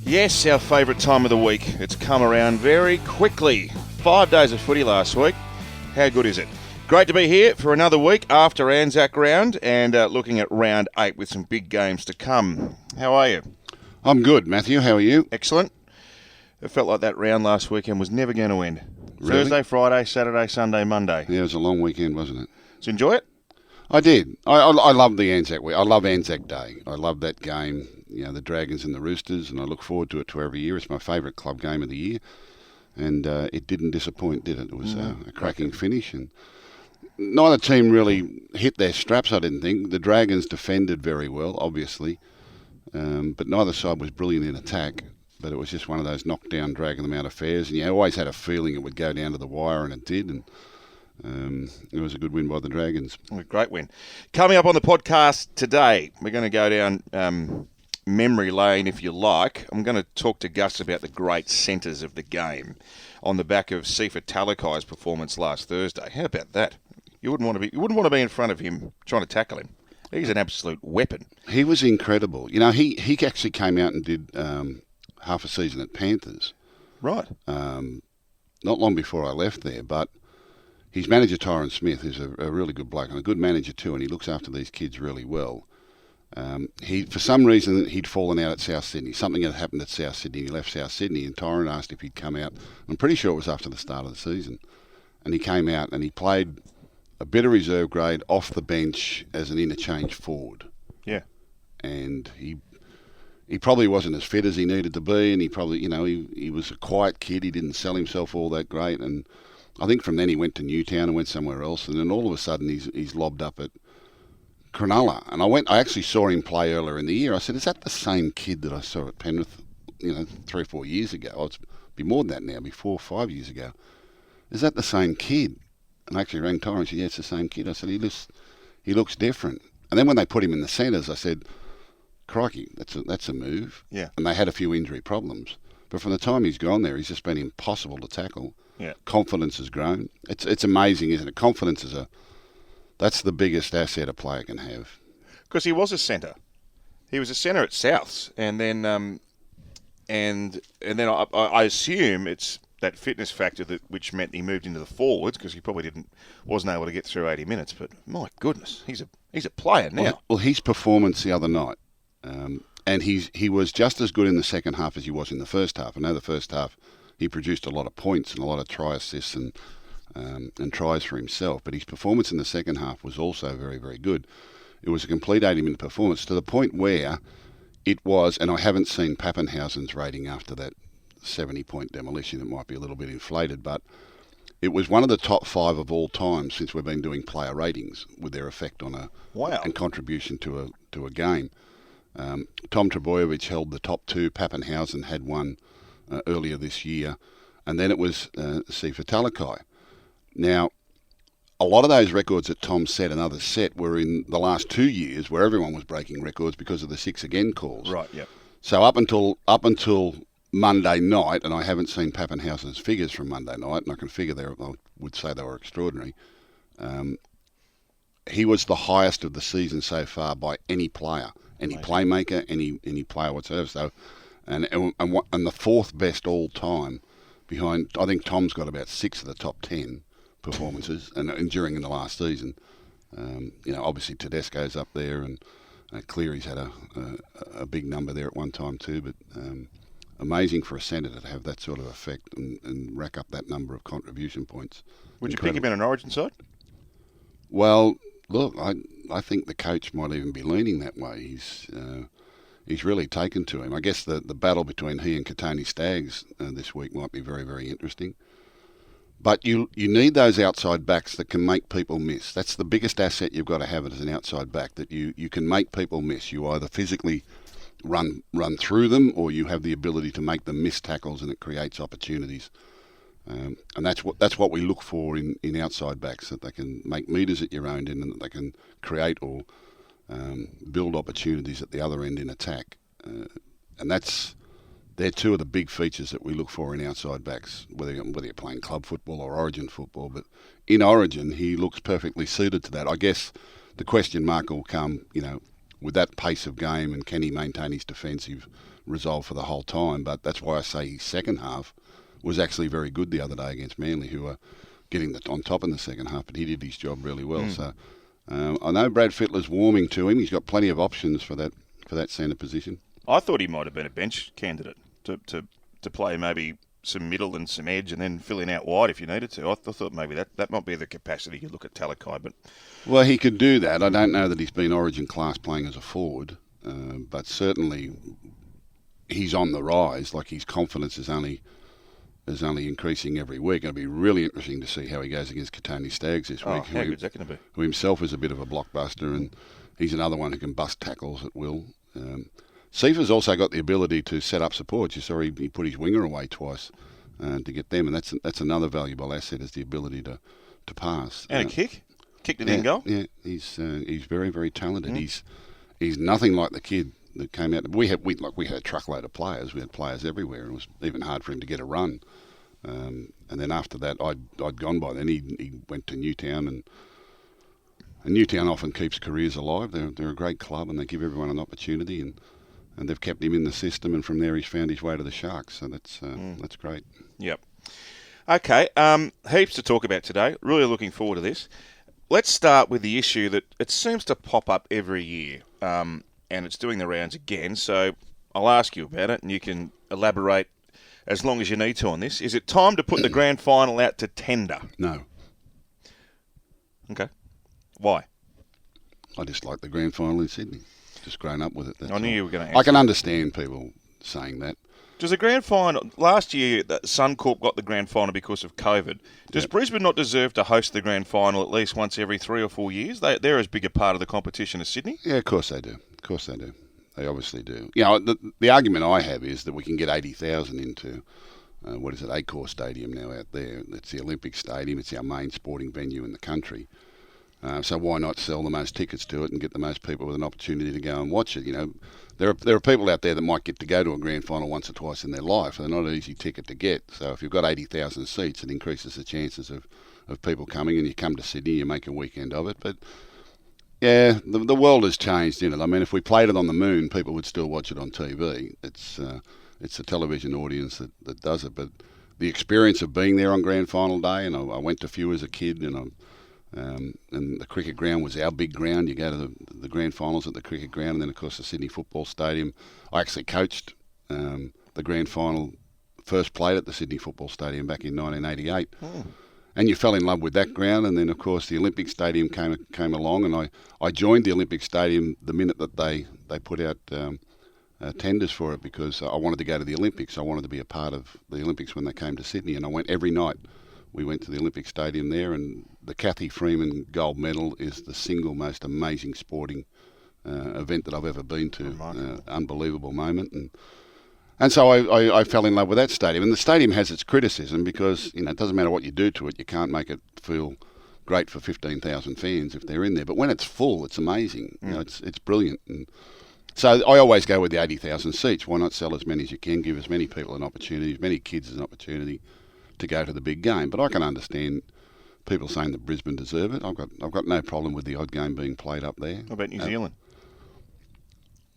Yes, our favourite time of the week. It's come around very quickly. 5 days of footy last week. How good is it? Great to be here for another week after Anzac round and looking at round 8 with some big games to come. How are you? I'm good, Matthew. How are you? Excellent. It felt like that round last weekend was never going to end. Really? Thursday, Friday, Saturday, Sunday, Monday. Yeah, it was a long weekend, wasn't it? Did you enjoy it? I did. I love the Anzac week. I love Anzac Day. I love that game, the Dragons and the Roosters, and I look forward to it every year. It's my favourite club game of the year. And it didn't disappoint, did it? It was a cracking finish. And neither team really hit their straps, I didn't think. The Dragons defended very well, obviously. But neither side was brilliant in attack. But it was just one of those knockdown, dragging them out affairs. And you always had a feeling it would go down to the wire, and it did. And it was a good win by the Dragons. A great win. Coming up on the podcast today, we're going to go down memory lane, if you like. I'm going to talk to Gus about the great centres of the game on the back of Siosifa Talakai's performance last Thursday. How about that? You wouldn't want to be in front of him trying to tackle him. He's an absolute weapon. He was incredible. He actually came out and did half a season at Panthers. Right. Not long before I left there, but his manager, Tyron Smith, is a really good bloke and a good manager too, and he looks after these kids really well. For some reason, he'd fallen out at South Sydney. Something had happened at South Sydney. He left South Sydney, and Tyron asked if he'd come out. I'm pretty sure it was after the start of the season. And he came out and he played a bit of reserve grade off the bench as an interchange forward. Yeah. And he probably wasn't as fit as he needed to be, and he probably, he was a quiet kid. He didn't sell himself all that great, and I think from then he went to Newtown and went somewhere else, and then all of a sudden he's lobbed up at Cronulla. And I actually saw him play earlier in the year. I said, is that the same kid that I saw at Penrith, 3 or 4 years ago? Oh, it's be more than that now, be 4 or 5 years ago. Is that the same kid? And I actually rang Tyron and said, yeah, it's the same kid. I said, he looks different. And then when they put him in the centres, I said, crikey, that's a move. Yeah. And they had a few injury problems. But from the time he's gone there, he's just been impossible to tackle. Yeah. Confidence has grown. It's amazing, isn't it? Confidence that's the biggest asset a player can have. Because he was a centre. He was a centre at Souths, and then I assume it's that fitness factor which meant he moved into the forwards because he probably wasn't able to get through 80 minutes. But my goodness, he's a player now. Well, his performance the other night, and he was just as good in the second half as he was in the first half. I know the first half he produced a lot of points and a lot of try assists and tries for himself, but his performance in the second half was also very, very good. It was a complete 80-minute performance to the point where it was, and I haven't seen Pappenhausen's rating after that 70-point demolition. It might be a little bit inflated, but it was one of the top 5 of all time since we've been doing player ratings with their effect on and contribution to a game. Tom Trebojevic held the top 2. Pappenhausen had one earlier this year, and then it was Siosifa Talakai. Now, a lot of those records that Tom set and others set were in the last 2 years where everyone was breaking records because of the 6 again calls. Right, yeah. So up until Monday night, and I haven't seen Pappenhausen's figures from Monday night, and I can figure I would say they were extraordinary. He was the highest of the season so far by any player, any playmaker, any player whatsoever. So, and the 4th best all time behind. I think Tom's got about 6 of the top 10 performances, and during in the last season. Obviously Tedesco's up there, and Cleary's had a big number there at one time too. But amazing for a centre to have that sort of effect and rack up that number of contribution points. Would you pick him in an Origin side? Well, look, I think the coach might even be leaning that way. He's really taken to him. I guess the battle between he and Katoni Staggs this week might be very, very interesting. But you need those outside backs that can make people miss. That's the biggest asset you've got to have as an outside back, that you can make people miss. You either physically run through them, or you have the ability to make them miss tackles, and it creates opportunities. And that's what we look for in outside backs, that they can make metres at your own end and that they can create or build opportunities at the other end in attack. And they're 2 of the big features that we look for in outside backs, whether you're playing club football or Origin football. But in Origin, he looks perfectly suited to that. I guess the question mark will come, with that pace of game, and can he maintain his defensive resolve for the whole time. But that's why I say his second half was actually very good the other day against Manly, who were getting on top in the second half, but he did his job really well. So I know Brad Fittler's warming to him. He's got plenty of options for that centre position. I thought he might have been a bench candidate to play maybe some middle and some edge and then filling out wide if you needed to. I thought maybe that might be the capacity you look at Talakai. But well, he could do that. I don't know that he's been Origin class playing as a forward, but certainly he's on the rise. Like, his confidence is only increasing every week. It'll be really interesting to see how he goes against Katoni Staggs this week. How good's that going to be? Who himself is a bit of a blockbuster, and he's another one who can bust tackles at will. Sifa's also got the ability to set up supports. You saw he put his winger away twice to get them, and that's another valuable asset, is the ability to pass. And a kick? Kicked it in goal? Yeah, he's very, very talented. He's nothing like the kid that came out. We had a truckload of players. We had players everywhere, and it was even hard for him to get a run. And then after that, I'd gone by then. He went to Newtown, and Newtown often keeps careers alive. They're a great club, and they give everyone an opportunity, and they've kept him in the system, and from there he's found his way to the Sharks. So that's great. Yep. Okay, heaps to talk about today. Really looking forward to this. Let's start with the issue that it seems to pop up every year, and it's doing the rounds again. So I'll ask you about it, and you can elaborate as long as you need to on this. Is it time to put the grand final out to tender? No. Okay. Why? I just like the grand final in Sydney. Just grown up with it. I knew you were going to answer. I can understand people saying that. Does the grand final... Last year, Suncorp got the grand final because of COVID. Does Brisbane not deserve to host the grand final at least once every 3 or 4 years? They're as big a part of the competition as Sydney? Yeah, of course they do. Of course they do. They obviously do. You know, the argument I have is that we can get 80,000 into, Accor Stadium now out there. It's the Olympic Stadium. It's our main sporting venue in the country. So why not sell the most tickets to it and get the most people with an opportunity to go and watch it? You know, there are people out there that might get to go to a grand final once or twice in their life. They're not an easy ticket to get. So if you've got 80,000 seats, it increases the chances of people coming, and you come to Sydney, you make a weekend of it. But yeah, the world has changed, you know. I mean, if we played it on the moon, people would still watch it on TV. It's the television audience that does it. But the experience of being there on grand final day, and I went to a few as a kid, and the cricket ground was our big ground. You go to the grand finals at the cricket ground, and then of course the Sydney Football Stadium. I actually coached the grand final, first played at the Sydney Football Stadium back in 1988. And you fell in love with that ground, and then of course the Olympic Stadium came along, and I joined the Olympic Stadium the minute that they put out tenders for it, because I wanted to go to the Olympics. I wanted to be a part of the Olympics when they came to Sydney, and I went every night. We went to the Olympic Stadium there, and the Kathy Freeman gold medal is the single most amazing sporting event that I've ever been to. Unbelievable moment, and so I fell in love with that stadium. And the stadium has its criticism because, you know, it doesn't matter what you do to it, you can't make it feel great for 15,000 fans if they're in there. But when it's full, it's amazing. You know, it's brilliant. And so I always go with the 80,000 seats. Why not sell as many as you can, give as many people an opportunity, as many kids an opportunity to go to the big game? But I can understand people saying that Brisbane deserve it. I've got no problem with the odd game being played up there. What about New Zealand?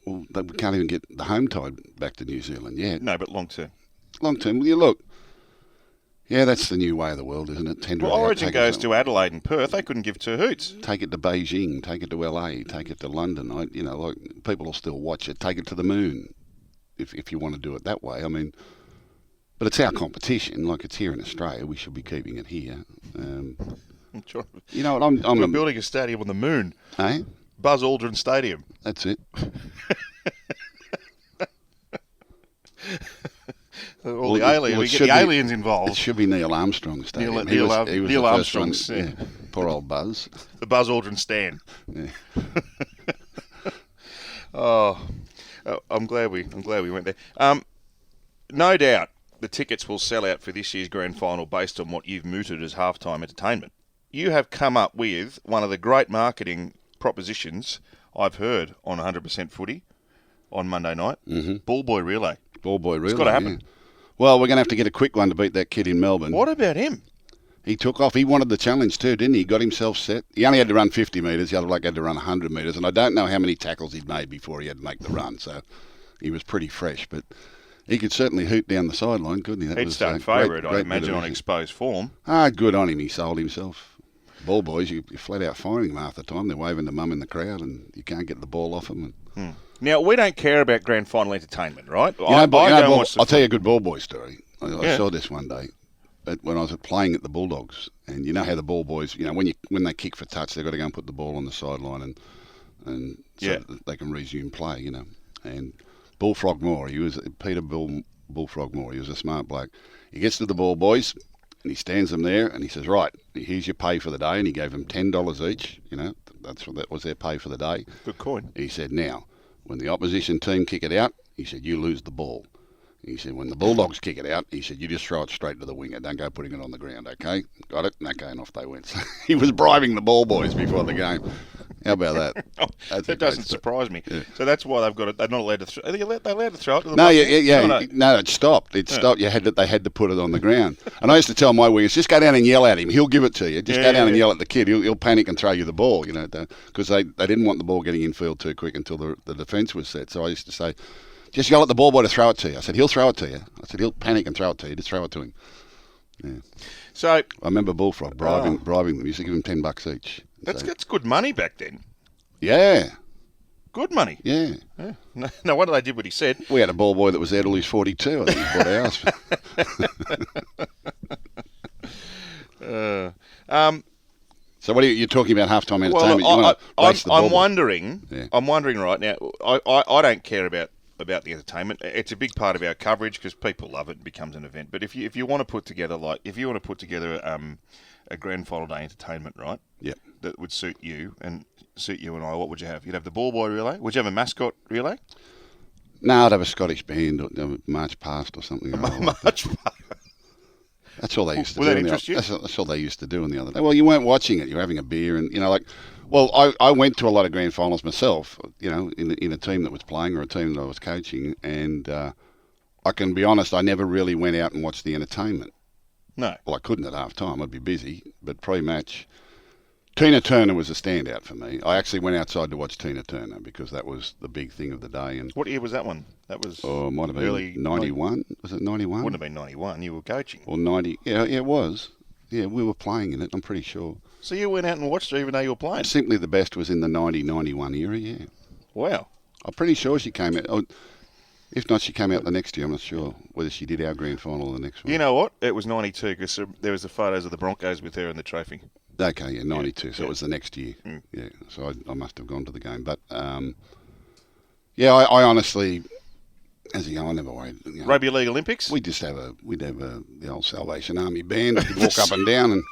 Well, we can't even get the home tide back to New Zealand yet. No, but long term. Long term, well, you look. Yeah, that's the new way of the world, isn't it? Well, Origin goes to Adelaide and Perth. They couldn't give two hoots. Take it to Beijing. Take it to LA. Take it to London. People will still watch it. Take it to the moon, if you want to do it that way. I mean, but it's our competition. Like, it's here in Australia. We should be keeping it here. You know what? We're building a stadium on the moon. Eh? Buzz Aldrin Stadium. That's it. All the aliens. We get the aliens involved. It should be Neil Armstrong Stadium. Neil Armstrong's. Yeah. Poor old Buzz. The Buzz Aldrin stand. Yeah. I'm glad we went there. No doubt the tickets will sell out for this year's grand final based on what you've mooted as halftime entertainment. You have come up with one of the great marketing propositions I've heard on 100% Footy on Monday night. Mm-hmm. Ball boy relay. Ball boy relay. It's got to happen. Yeah. Well, we're going to have to get a quick one to beat that kid in Melbourne. What about him? He took off. He wanted the challenge too, didn't he? He got himself set. He only had to run 50 metres. The other bloke had to run 100 metres. And I don't know how many tackles he'd made before he had to make the run. So he was pretty fresh, but he could certainly hoot down the sideline, couldn't he? That He'd was start favourite, I imagine, on exposed form. Good on him. He sold himself. Ball boys, you're flat out firing them half the time. They're waving to mum in the crowd, and you can't get the ball off them. Now, we don't care about grand final entertainment, right? I'll tell you a good ball boy story. I saw this one day when I was playing at the Bulldogs, and you know how the ball boys, when they kick for touch, they've got to go and put the ball on the sideline and so that they can resume play, And Bullfrog Moore, Bullfrog Moore, he was a smart bloke. He gets to the ball boys, and he stands them there, and he says, right, here's your pay for the day, and he gave them $10 each, that was their pay for the day. Good coin. He said, now, when the opposition team kick it out, he said, you lose the ball. He said, when the Bulldogs kick it out, he said, you just throw it straight to the winger. Don't go putting it on the ground, okay? Got it? Okay, and off they went. So he was bribing the ball boys before the game. How about that? That doesn't surprise me. Yeah. So that's why they've got it. They're not allowed to throw. Are they allowed to throw it to the No, No, it stopped. It stopped. They had to put it on the ground. And I used to tell my wingers, just go down and yell at him. He'll give it to you. Just go down and yell at the kid. He'll panic and throw you the ball, because they didn't want the ball getting infield too quick until the defence was set. So I used to say, just yell at the ball boy to throw it to you. I said, he'll throw it to you. I said, he'll panic and throw it to you. Just throw it to him. Yeah. So I remember Bullfrog bribing them. He used to give them $10 each. That's good money back then. Yeah. Good money. Yeah. No wonder they did what he said. We had a ball boy that was there till he's 42. I think he bought ours. So what are you talking about halftime entertainment? I'm wondering right now. I don't care about the entertainment. It's a big part of our coverage because people love it and becomes an event. But if you want to put together a grand final day entertainment, right? Yeah. That would suit you and I. What would you have? You'd have the ball boy relay. Would you have a mascot relay? No, I'd have a Scottish band, or march past or something. March past. That's all they used to do. Will that interest you? That's all they used to do in the other day. Well, you weren't watching it. You were having a beer and, I went to a lot of grand finals myself, in a team that was playing or a team that I was coaching. And I can be honest, I never really went out and watched the entertainment. No. Well, I couldn't at half time. I'd be busy. But pre-match, Tina Turner was a standout for me. I actually went outside to watch Tina Turner because that was the big thing of the day. And what year was that one? That was might have been early 91. Was it 91? Wouldn't have been 91. You were coaching. Or 90. Yeah, it was. Yeah, we were playing in it, I'm pretty sure. So you went out and watched her even though you were playing? Simply the Best was in the 90-91 era, yeah. Wow. I'm pretty sure she came out. Oh, if not, she came out the next year. I'm not sure whether she did our grand final or the next one. You know what? It was 92 because there was the photos of the Broncos with her in the trophy. Okay, yeah, 92. So it was the next year. Yeah, so I must have gone to the game. But, I honestly, as a young, I never worried. Rugby League Olympics? We'd have the old Salvation Army band. We'd walk up and down and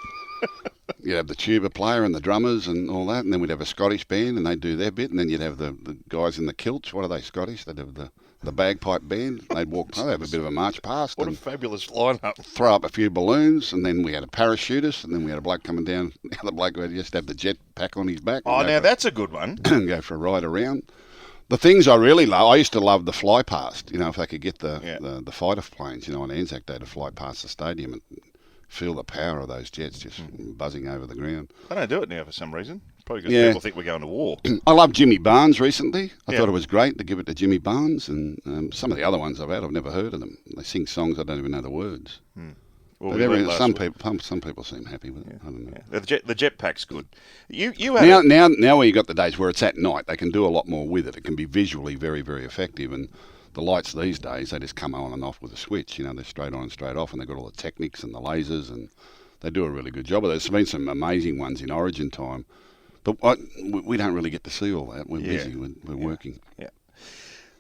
you'd have the tuba player and the drummers and all that. And then we'd have a Scottish band and they'd do their bit. And then you'd have the guys in the kilts. What are they, Scottish? They'd have the bagpipe band. They'd they'd have a bit of a march past. What a fabulous lineup. Throw up a few balloons, and then we had a parachutist, and then we had a bloke coming down. The other bloke would just have the jet pack on his back. Oh, now that's a good one. Go for a ride around. The things I really love, I used to love the fly past. If they could get the fighter planes, on Anzac Day to fly past the stadium and feel the power of those jets just buzzing over the ground. They don't do it now for some reason. Probably because people think we're going to war. I loved Jimmy Barnes recently. I thought it was great to give it to Jimmy Barnes, and some of the other ones I've never heard of them. They sing songs I don't even know the words. Well, some people seem happy with it. I don't know. Yeah. The jetpack's good. You had now where you got the days where it's at night, they can do a lot more with it. It can be visually very, very effective, and the lights these days, they just come on and off with a switch. They're straight on and straight off, and they've got all the techniques and the lasers, and they do a really good job of it. There's been some amazing ones in Origin time, but we don't really get to see all that. We're busy. We're working. Yeah.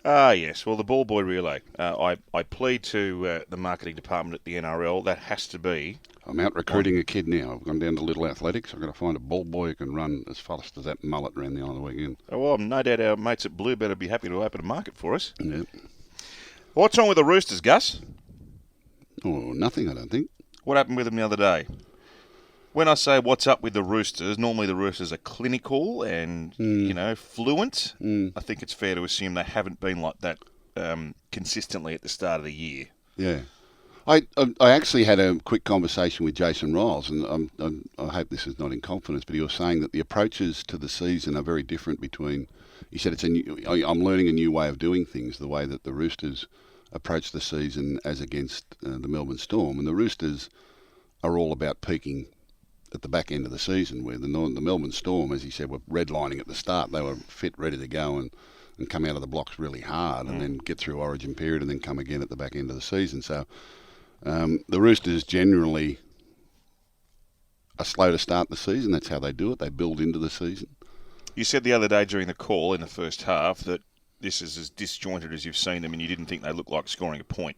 Yes. Well, the ball boy relay. I plead to the marketing department at the NRL. That has to be. I'm out recruiting a kid now. I've gone down to Little Athletics. I've got to find a ball boy who can run as fast as that mullet around the other weekend. Oh, well, no doubt our mates at Blue better be happy to open a market for us. Yeah. What's wrong with the Roosters, Gus? Oh, nothing, I don't think. What happened with them the other day? When I say what's up with the Roosters, normally the Roosters are clinical and, fluent. I think it's fair to assume they haven't been like that consistently at the start of the year. Yeah. I actually had a quick conversation with Jason Riles, and I hope this is not in confidence, but he was saying that the approaches to the season are very different between. He said I'm learning a new way of doing things, the way that the Roosters approach the season as against the Melbourne Storm, and the Roosters are all about peaking at the back end of the season, where the Melbourne Storm, as he said, were redlining at the start. They were fit, ready to go, and come out of the blocks really hard, and then get through Origin period, and then come again at the back end of the season. So. The Roosters generally are slow to start the season. That's how they do it. They build into the season. You said the other day during the call in the first half that this is as disjointed as you've seen them, and you didn't think they looked like scoring a point.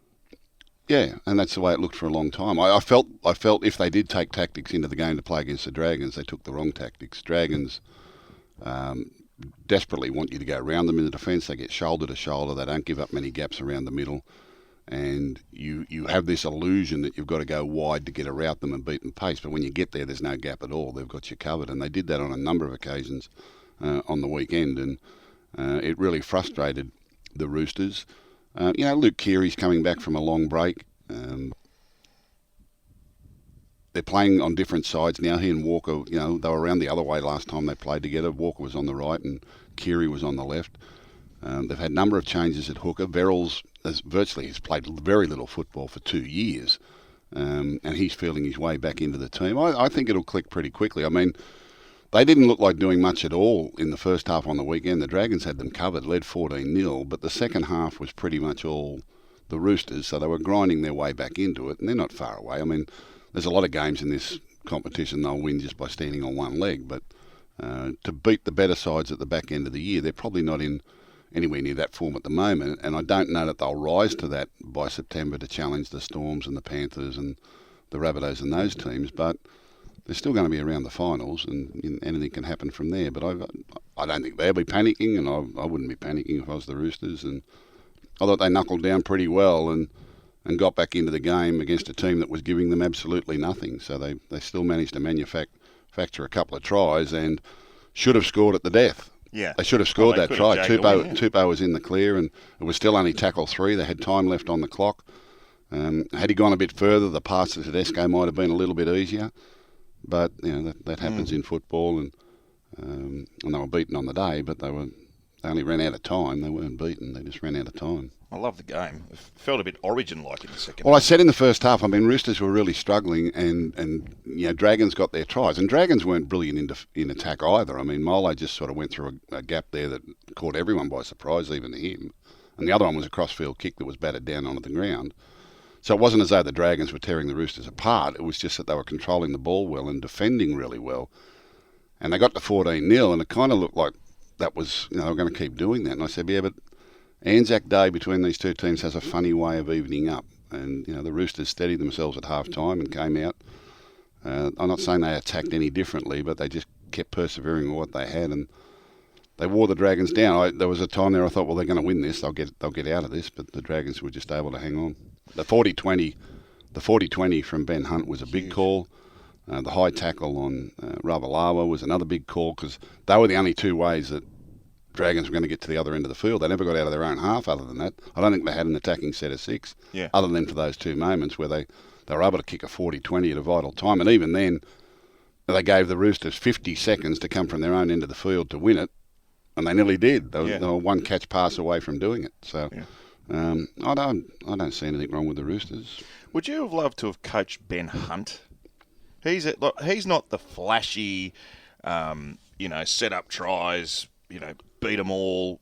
Yeah, and that's the way it looked for a long time. I felt if they did take tactics into the game to play against the Dragons, they took the wrong tactics. Dragons desperately want you to go around them in the defence. They get shoulder to shoulder. They don't give up many gaps around the middle. And you have this illusion that you've got to go wide to get around them and beat them pace. But when you get there, there's no gap at all. They've got you covered. And they did that on a number of occasions on the weekend. And it really frustrated the Roosters. Luke Keary's coming back from a long break. They're playing on different sides now. He and Walker, they were around the other way last time they played together. Walker was on the right and Keary was on the left. They've had a number of changes at hooker. Verrills he's played very little football for 2 years, and he's feeling his way back into the team. I think it'll click pretty quickly. I mean, they didn't look like doing much at all in the first half on the weekend. The Dragons had them covered, led 14-0, but the second half was pretty much all the Roosters, so they were grinding their way back into it, and they're not far away. I mean, there's a lot of games in this competition they'll win just by standing on one leg, but to beat the better sides at the back end of the year, they're probably not in anywhere near that form at the moment, and I don't know that they'll rise to that by September to challenge the Storms and the Panthers and the Rabbitohs and those teams, but they're still going to be around the finals, and anything can happen from there. But I don't think they'll be panicking, and I wouldn't be panicking if I was the Roosters, and I thought they knuckled down pretty well and got back into the game against a team that was giving them absolutely nothing, so they still managed to manufacture a couple of tries and should have scored at the death. Yeah. They should have scored that try. Tupou was in the clear, and it was still only tackle 3. They had time left on the clock. Had he gone a bit further, the pass to Tedesco might have been a little bit easier. But that happens in football, and they were beaten on the day, but they only ran out of time. They weren't beaten; they just ran out of time. I love the game. It felt a bit Origin-like in the second. Well, I said in the first half, Roosters were really struggling, and Dragons got their tries, and Dragons weren't brilliant in attack either. I mean, Molo just sort of went through a gap there that caught everyone by surprise, even him. And the other one was a crossfield kick that was batted down onto the ground. So it wasn't as though the Dragons were tearing the Roosters apart. It was just that they were controlling the ball well and defending really well. And they got to 14-0, and it kind of looked like that was, they were going to keep doing that. And I said, yeah, but Anzac Day between these two teams has a funny way of evening up. And, the Roosters steadied themselves at half-time and came out. I'm not saying they attacked any differently, but they just kept persevering with what they had, and they wore the Dragons down. There was a time there I thought, well, they're going to win this. They'll get out of this, but the Dragons were just able to hang on. The 40-20 from Ben Hunt was a big call. The high tackle on Ravalawa was another big call, because they were the only two ways that Dragons were going to get to the other end of the field. They never got out of their own half other than that. I don't think they had an attacking set of 6, other than for those two moments where they were able to kick a 40-20 at a vital time. And even then, they gave the Roosters 50 seconds to come from their own end of the field to win it, and they nearly did. They were one catch pass away from doing it. So I don't see anything wrong with the Roosters. Would you have loved to have coached Ben Hunt? He's not the flashy, set up tries, beat them all,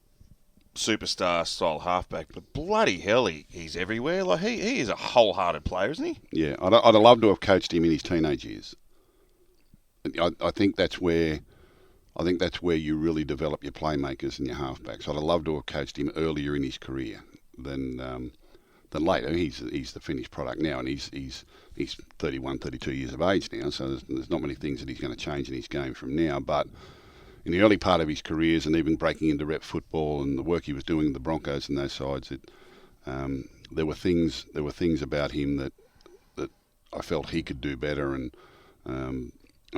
superstar style halfback, but bloody hell, he's everywhere. Like he is a wholehearted player, isn't he? Yeah, I'd have loved to have coached him in his teenage years. I think that's where you really develop your playmakers and your halfbacks. I'd have loved to have coached him earlier in his career than later. He's the finished product now, and he's 31, 32 years of age now, so there's not many things that he's going to change in his game from now. But in the early part of his careers, and even breaking into rep football and the work he was doing in the Broncos and those sides, there were things about him that I felt he could do better, and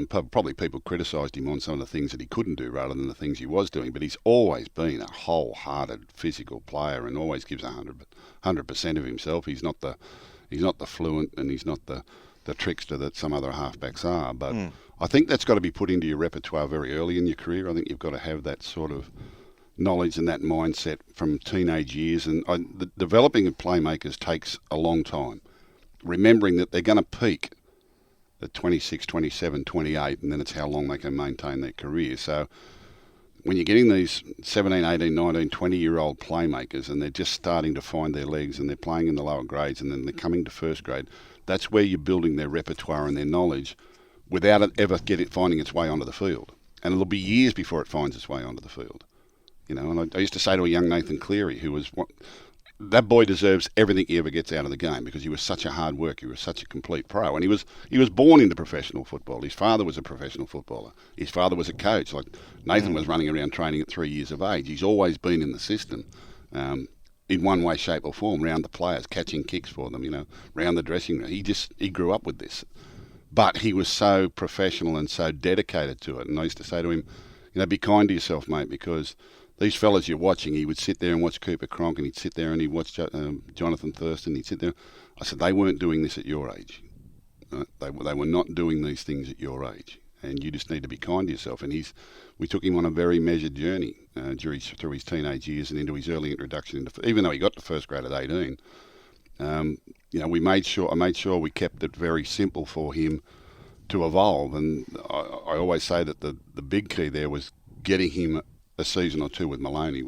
probably people criticised him on some of the things that he couldn't do rather than the things he was doing. But he's always been a wholehearted physical player and always gives 100% of himself. He's not the He's not the fluent, and he's not the trickster that some other halfbacks are. But I think that's got to be put into your repertoire very early in your career. I think you've got to have that sort of knowledge and that mindset from teenage years. And the developing of playmakers takes a long time. Remembering that they're going to peak at 26, 27, 28, and then it's how long they can maintain their career. So when you're getting these 17, 18, 19, 20-year-old playmakers and they're just starting to find their legs and they're playing in the lower grades and then they're coming to first grade, that's where you're building their repertoire and their knowledge without it ever finding its way onto the field. And it'll be years before it finds its way onto the field. You know, and I used to say to a young Nathan Cleary, who was that boy deserves everything he ever gets out of the game because he was such a hard worker. He was such a complete pro, and he was born into professional football. His father was a professional footballer. His father was a coach. Like Nathan was running around training at 3 years of age. He's always been in the system, in one way, shape, or form, round the players, catching kicks for them. You know, round the dressing room. He grew up with this, but he was so professional and so dedicated to it. And I used to say to him, you know, be kind to yourself, mate, because these fellas you're watching, he would sit there and watch Cooper Cronk, and he'd sit there and he'd watch Jonathan Thurston. He'd sit there. I said, they weren't doing this at your age. Right? They were not doing these things at your age, and you just need to be kind to yourself. And we took him on a very measured journey through his teenage years and into his early introduction into, even though he got to first grade at 18. You know, I made sure we kept it very simple for him to evolve. And I always say that the big key there was getting him a season or two with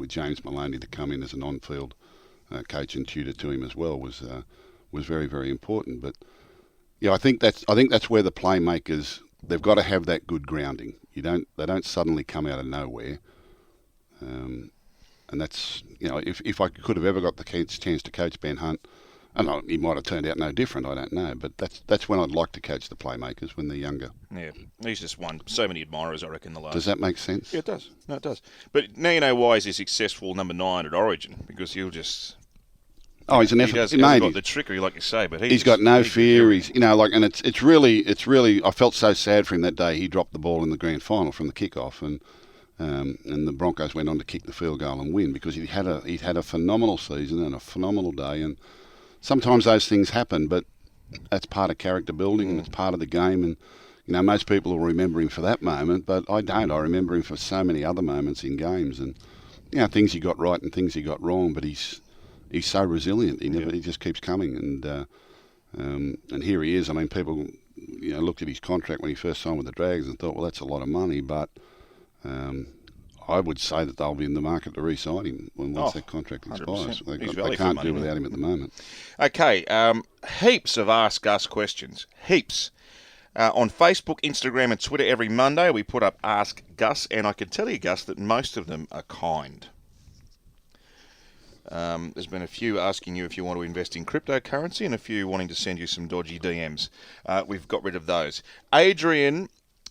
James Maloney to come in as an on-field coach and tutor to him as well was very, very important. But yeah, I think that's where the playmakers, they've got to have that good grounding. They don't suddenly come out of nowhere. And that's, you know, if I could have ever got the chance to coach Ben Hunt, and he might have turned out no different, I don't know. But that's when I'd like to coach the playmakers, when they're younger. Yeah, he's just won so many admirers, I reckon, the last... Does that make sense? Yeah, it does. No, it does. But now you know why he's a successful number 9 at Origin, because he'll just... Oh, he's an effort. He hasn't got the trickery, like you say, but he's got no fear. He's, you know, like, and it's really. I felt so sad for him that day. He dropped the ball in the grand final from the kickoff, and the Broncos went on to kick the field goal and win because he'd had a phenomenal season and a phenomenal day. And sometimes those things happen, but that's part of character building and it's part of the game. And you know, most people will remember him for that moment, but I don't. I remember him for so many other moments in games, and you know, things he got right and things he got wrong. But he's so resilient. He just keeps coming, and here he is. I mean, people, you know, looked at his contract when he first signed with the Dragons and thought, well, that's a lot of money, but I would say that they'll be in the market to re-sign him once that contract expires. They can't do without him at the moment. Okay, heaps of Ask Gus questions. Heaps. On Facebook, Instagram and Twitter every Monday we put up Ask Gus, and I can tell you, Gus, that most of them are kind. There's been a few asking you if you want to invest in cryptocurrency and a few wanting to send you some dodgy DMs. We've got rid of those. Adrian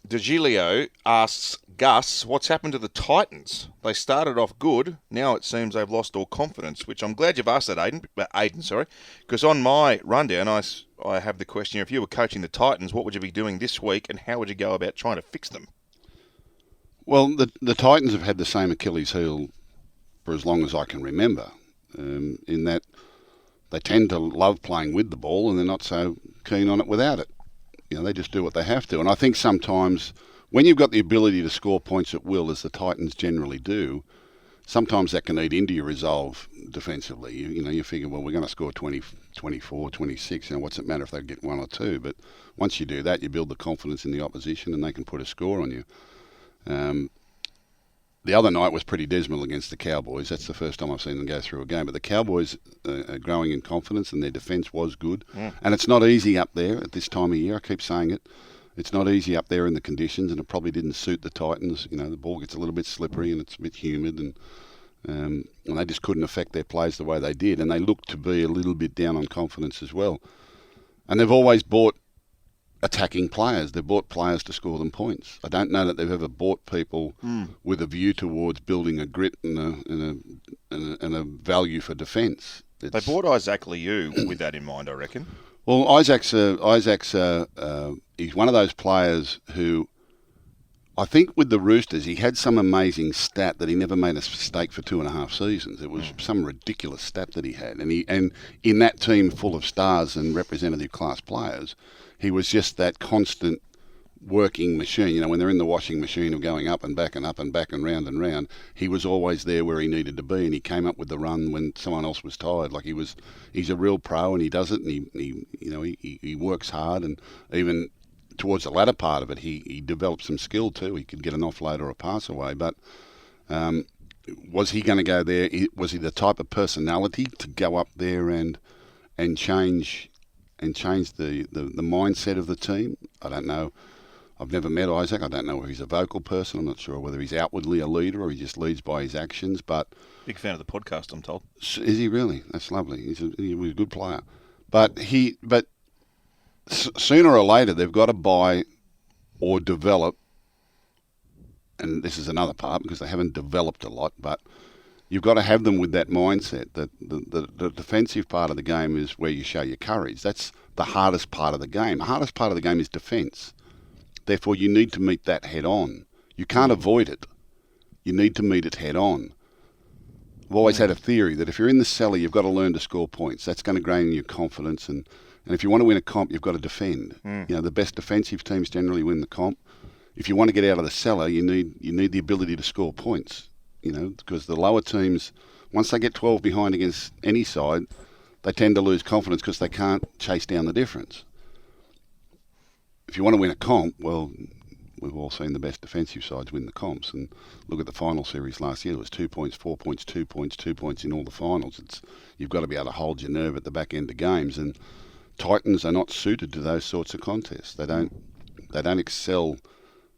DeGilio asks Gus, what's happened to the Titans? They started off good. Now it seems they've lost all confidence, which I'm glad you've asked that, Aiden, because on my rundown I have the question, if you were coaching the Titans, what would you be doing this week and how would you go about trying to fix them? Well, the Titans have had the same Achilles heel for as long as I can remember, in that they tend to love playing with the ball and they're not so keen on it without it. You know, they just do what they have to. And I think sometimes when you've got the ability to score points at will, as the Titans generally do, sometimes that can eat into your resolve defensively. You know, you figure, well, we're going to score 20, 24, 26. You know, what's it matter if they get 1 or 2? But once you do that, you build the confidence in the opposition and they can put a score on you. The other night was pretty dismal against the Cowboys. That's the first time I've seen them go through a game. But the Cowboys are growing in confidence and their defence was good. And it's not easy up there at this time of year. I keep saying it. It's not easy up there in the conditions, and it probably didn't suit the Titans. You know, the ball gets a little bit slippery and it's a bit humid, and they just couldn't affect their plays the way they did. And they looked to be a little bit down on confidence as well. And they've always bought attacking players. They've bought players to score them points. I don't know that they've ever bought people with a view towards building a grit and a value for defence. They bought Isaac Liu with that in mind, I reckon. Well, Isaac's he's one of those players who I think with the Roosters, he had some amazing stat that he never made a mistake for 2.5 seasons. It was some ridiculous stat that he had, and in that team full of stars and representative class players, he was just that constant working machine. You know, when they're in the washing machine of going up and back and up and back and round, he was always there where he needed to be, and he came up with the run when someone else was tired. Like he's a real pro, and he does it, and he works hard, and even towards the latter part of it, he developed some skill too. He could get an offload or a pass away. But was he going to go there? Was he the type of personality to go up there and change the mindset of the team? I don't know. I've never met Isaac. I don't know if he's a vocal person. I'm not sure whether he's outwardly a leader or he just leads by his actions. But big fan of the podcast, I'm told. Is he really? That's lovely. He was a good player. But sooner or later, they've got to buy or develop, and this is another part because they haven't developed a lot, but you've got to have them with that mindset that the defensive part of the game is where you show your courage. That's the hardest part of the game. The hardest part of the game is defence. Therefore, you need to meet that head on. You can't avoid it. You need to meet it head on. I've always had a theory that if you're in the cellar, you've got to learn to score points. That's going to gain your confidence, and if you want to win a comp, you've got to defend. You know, the best defensive teams generally win the comp. If you want to get out of the cellar, you need the ability to score points. You know, because the lower teams, once they get 12 behind against any side, they tend to lose confidence because they can't chase down the difference. If you want to win a comp, well, we've all seen the best defensive sides win the comps. And look at the final series last year. It was 2 points, 4 points, 2 points, 2 points in all the finals. You've got to be able to hold your nerve at the back end of games. And Titans are not suited to those sorts of contests. They don't excel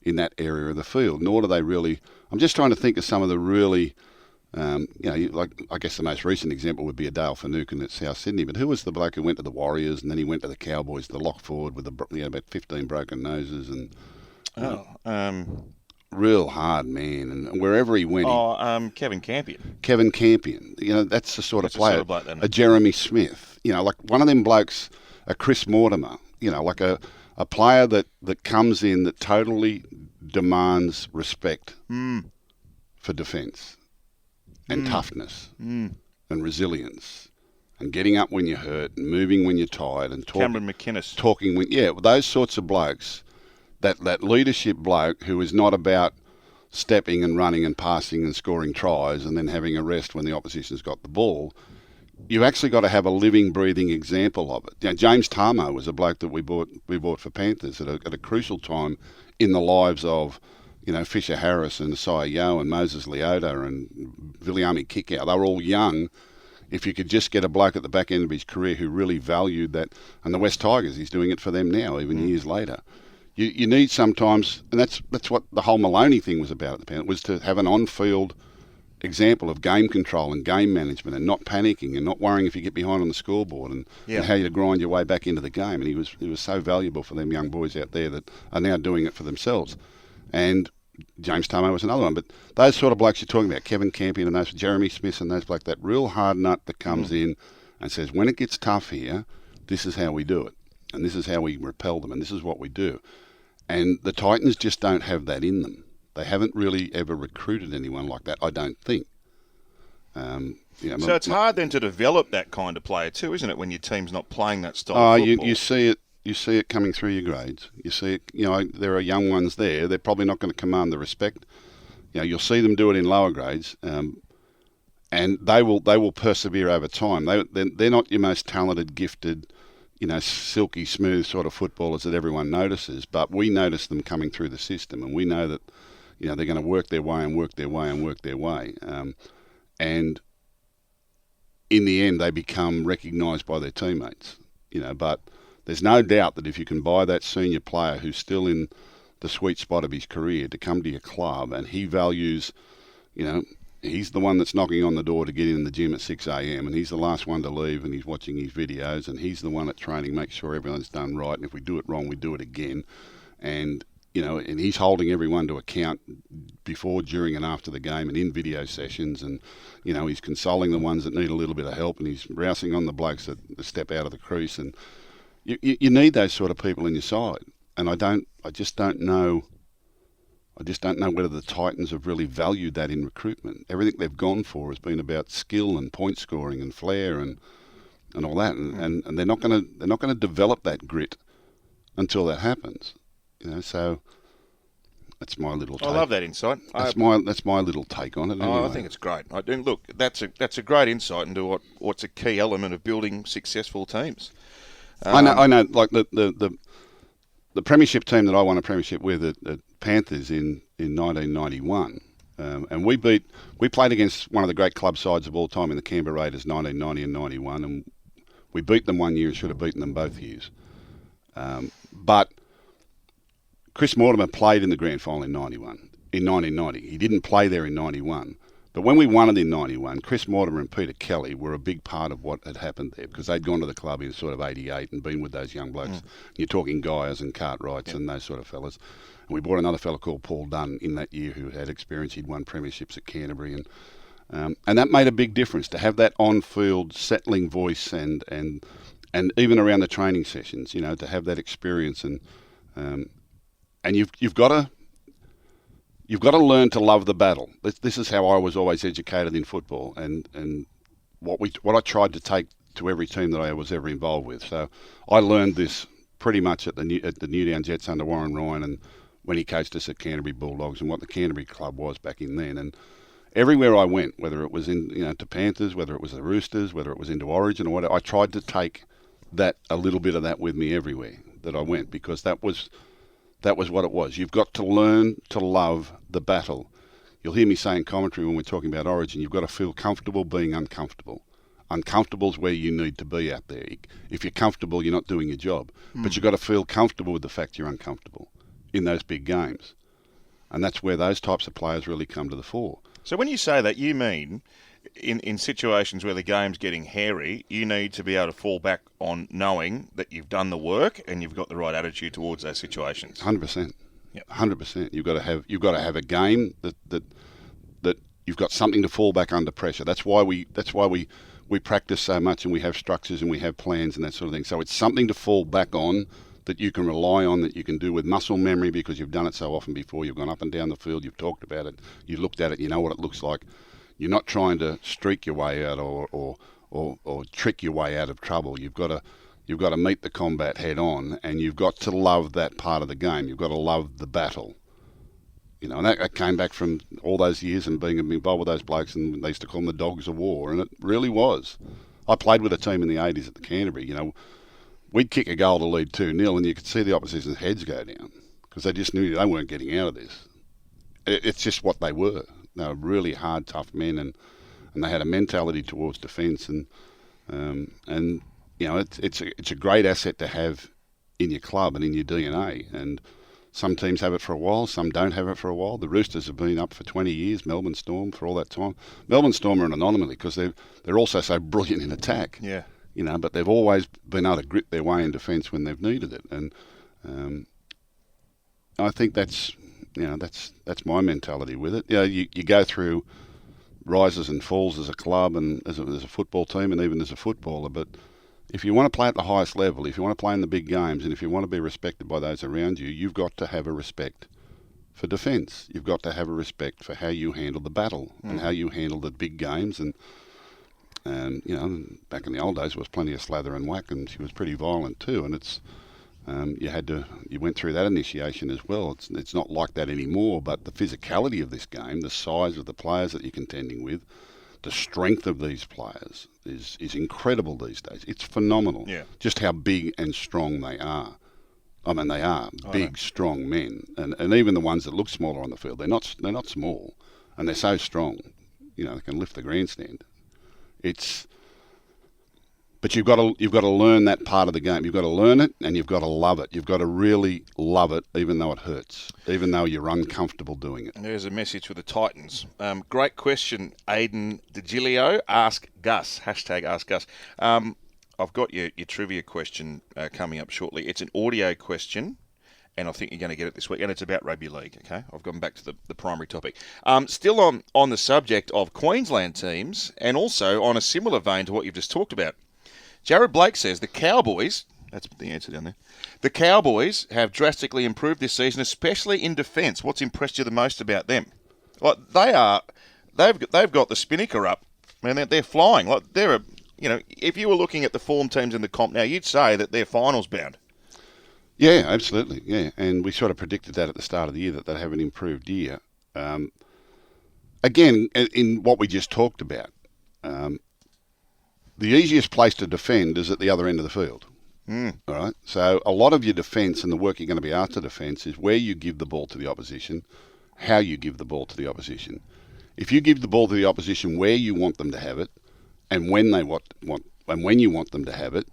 in that area of the field, nor do they really. I'm just trying to think of some of the really, like I guess the most recent example would be a Dale Finucane at South Sydney. But who was the bloke who went to the Warriors and then he went to the Cowboys, the lock forward with about 15 broken noses and real hard man. And wherever he went, Kevin Campion. Kevin Campion. You know, that's the sort of player. Sort of bloke, a Jeremy Smith. You know, like one of them blokes. A Chris Mortimer, you know, like a player that comes in that totally demands respect for defence and toughness and resilience and getting up when you're hurt and moving when you're tired and Cameron McInnes. Talking when those sorts of blokes, that leadership bloke who is not about stepping and running and passing and scoring tries and then having a rest when the opposition's got the ball. You've actually got to have a living, breathing example of it. You know, James Tarmo was a bloke that we bought for Panthers at a crucial time in the lives of, you know, Fisher Harris and Asai Yeo and Moses Leota and Viliami Kikau. They were all young. If you could just get a bloke at the back end of his career who really valued that, and the West Tigers, he's doing it for them now, even years later. You need sometimes, and that's what the whole Maloney thing was about at the Panthers, was to have an on-field example of game control and game management and not panicking and not worrying if you get behind on the scoreboard and how you grind your way back into the game. And he was so valuable for them young boys out there that are now doing it for themselves. And James Tarmo was another one. But those sort of blokes you're talking about, Kevin Campion and those Jeremy Smith and those blokes, that real hard nut that comes in and says, when it gets tough here, this is how we do it. And this is how we repel them. And this is what we do. And the Titans just don't have that in them. They haven't really ever recruited anyone like that, I don't think. So it's hard then to develop that kind of player too, isn't it? When your team's not playing that style of football. You see it coming through your grades. You see it. You know, there are young ones there. They're probably not going to command the respect. You know, you'll see them do it in lower grades, and they will persevere over time. They're not your most talented, gifted, you know, silky smooth sort of footballers that everyone notices, but we notice them coming through the system, and we know that. You know, they're going to work their way and work their way and work their way. And in the end, they become recognised by their teammates. You know, but there's no doubt that if you can buy that senior player who's still in the sweet spot of his career to come to your club and he values, you know, he's the one that's knocking on the door to get in the gym at 6 a.m. and he's the last one to leave and he's watching his videos and he's the one at training, makes sure everyone's done right. And if we do it wrong, we do it again. And you know, and he's holding everyone to account before, during, and after the game, and in video sessions, and you know, he's consoling the ones that need a little bit of help, and he's rousing on the blokes that step out of the crease, and you need those sort of people in your side. And I just don't know I just don't know whether the Titans have really valued that in recruitment. Everything they've gone for has been about skill and point scoring and flair and all that, and they're not going to develop that grit until that happens. So that's my little take. I love that insight. That's my little take on it. Anyway. I think it's great. Look, that's a great insight into what's a key element of building successful teams. I know. Like the premiership team that I won a premiership with at Panthers in 1991, and we played against one of the great club sides of all time in the Canberra Raiders 1990 and 91, and we beat them one year and should have beaten them both years. But Chris Mortimer played in the grand final in 1990. He didn't play there in 91. But when we won it in 91, Chris Mortimer and Peter Kelly were a big part of what had happened there, because they'd gone to the club in sort of 88 and been with those young blokes. You're talking Gyers and Cartwrights and those sort of fellas. And we brought another fella called Paul Dunn in that year who had experience. He'd won premierships at Canterbury. And that made a big difference, to have that on-field settling voice and even around the training sessions, to have that experience. And you've got to learn to love the battle. This is how I was always educated in football, and what I tried to take to every team that I was ever involved with. So I learned this pretty much at the Newtown Jets under Warren Ryan, and when he coached us at Canterbury Bulldogs, and what the Canterbury club was back in then. And everywhere I went, whether it was to Panthers, whether it was the Roosters, whether it was into Origin or whatever, I tried to take a little bit of that with me everywhere that I went, because that was what it was. You've got to learn to love the battle. You'll hear me say in commentary when we're talking about Origin, you've got to feel comfortable being uncomfortable. Uncomfortable's where you need to be out there. If you're comfortable, you're not doing your job. But you've got to feel comfortable with the fact you're uncomfortable in those big games. And that's where those types of players really come to the fore. So when you say that, you mean in situations where the game's getting hairy, you need to be able to fall back on knowing that you've done the work and you've got the right attitude towards those situations. 100%. Yep. 100%. You've got to have a game that you've got something to fall back under pressure. That's why we practice so much, and we have structures and we have plans and that sort of thing. So it's something to fall back on that you can rely on, that you can do with muscle memory, because you've done it so often before. You've gone up and down the field, you've talked about it, you've looked at it, you know what it looks like. You're not trying to streak your way out or trick your way out of trouble. You've got to meet the combat head on, and you've got to love that part of the game. You've got to love the battle. And that came back from all those years and being involved with those blokes, and they used to call them the dogs of war, and it really was. I played with a team in the 80s at the Canterbury. We'd kick a goal to lead 2-0, and you could see the opposition's heads go down, because they just knew they weren't getting out of this. It's just what they were. They were really hard, tough men, and they had a mentality towards defence, and it's a great asset to have in your club and in your DNA. And some teams have it for a while, some don't have it for a while. The Roosters have been up for 20 years, Melbourne Storm for all that time. Melbourne Storm are an anomaly because they're also so brilliant in attack. Yeah. But they've always been able to grit their way in defence when they've needed it, and I think that's my mentality with it. You go through rises and falls as a club and as a football team, and even as a footballer. But if you want to play at the highest level, if you want to play in the big games, and if you want to be respected by those around you, you've got to have a respect for defence. You've got to have a respect for how you handle the battle and how you handle the big games. And back in the old days, there was plenty of slather and whack, and she was pretty violent too. And it's you went through that initiation as well. It's not like that anymore. But the physicality of this game, the size of the players that you're contending with, the strength of these players is incredible these days. It's phenomenal. Yeah. Just how big and strong they are. I mean, they are big, strong men, and even the ones that look smaller on the field, they're not small, and they're so strong. They can lift the grandstand. But you've got to learn that part of the game. You've got to learn it, and you've got to love it. You've got to really love it, even though it hurts, even though you're uncomfortable doing it. There's a message for the Titans. Great question, Aidan DeGilio. Ask Gus. Hashtag Ask Gus. I've got your trivia question coming up shortly. It's an audio question, and I think you're going to get it this week, and it's about rugby league, okay? I've gone back to the primary topic. Still on the subject of Queensland teams, and also on a similar vein to what you've just talked about. Jared Blake says the Cowboys, That's the answer down there. The Cowboys have drastically improved this season, especially in defence. What's impressed you the most about them? Like they've got the spinnaker up. Man, they're flying. Like if you were looking at the form teams in the comp now, you'd say that they're finals bound. Yeah, absolutely. Yeah, and we sort of predicted that at the start of the year that they'd have an improved year. Again, in what we just talked about, the easiest place to defend is at the other end of the field. All right. So a lot of your defence and the work you're going to be after defence is where you give the ball to the opposition, how you give the ball to the opposition. If you give the ball to the opposition where you want them to have it, and when they when you want them to have it,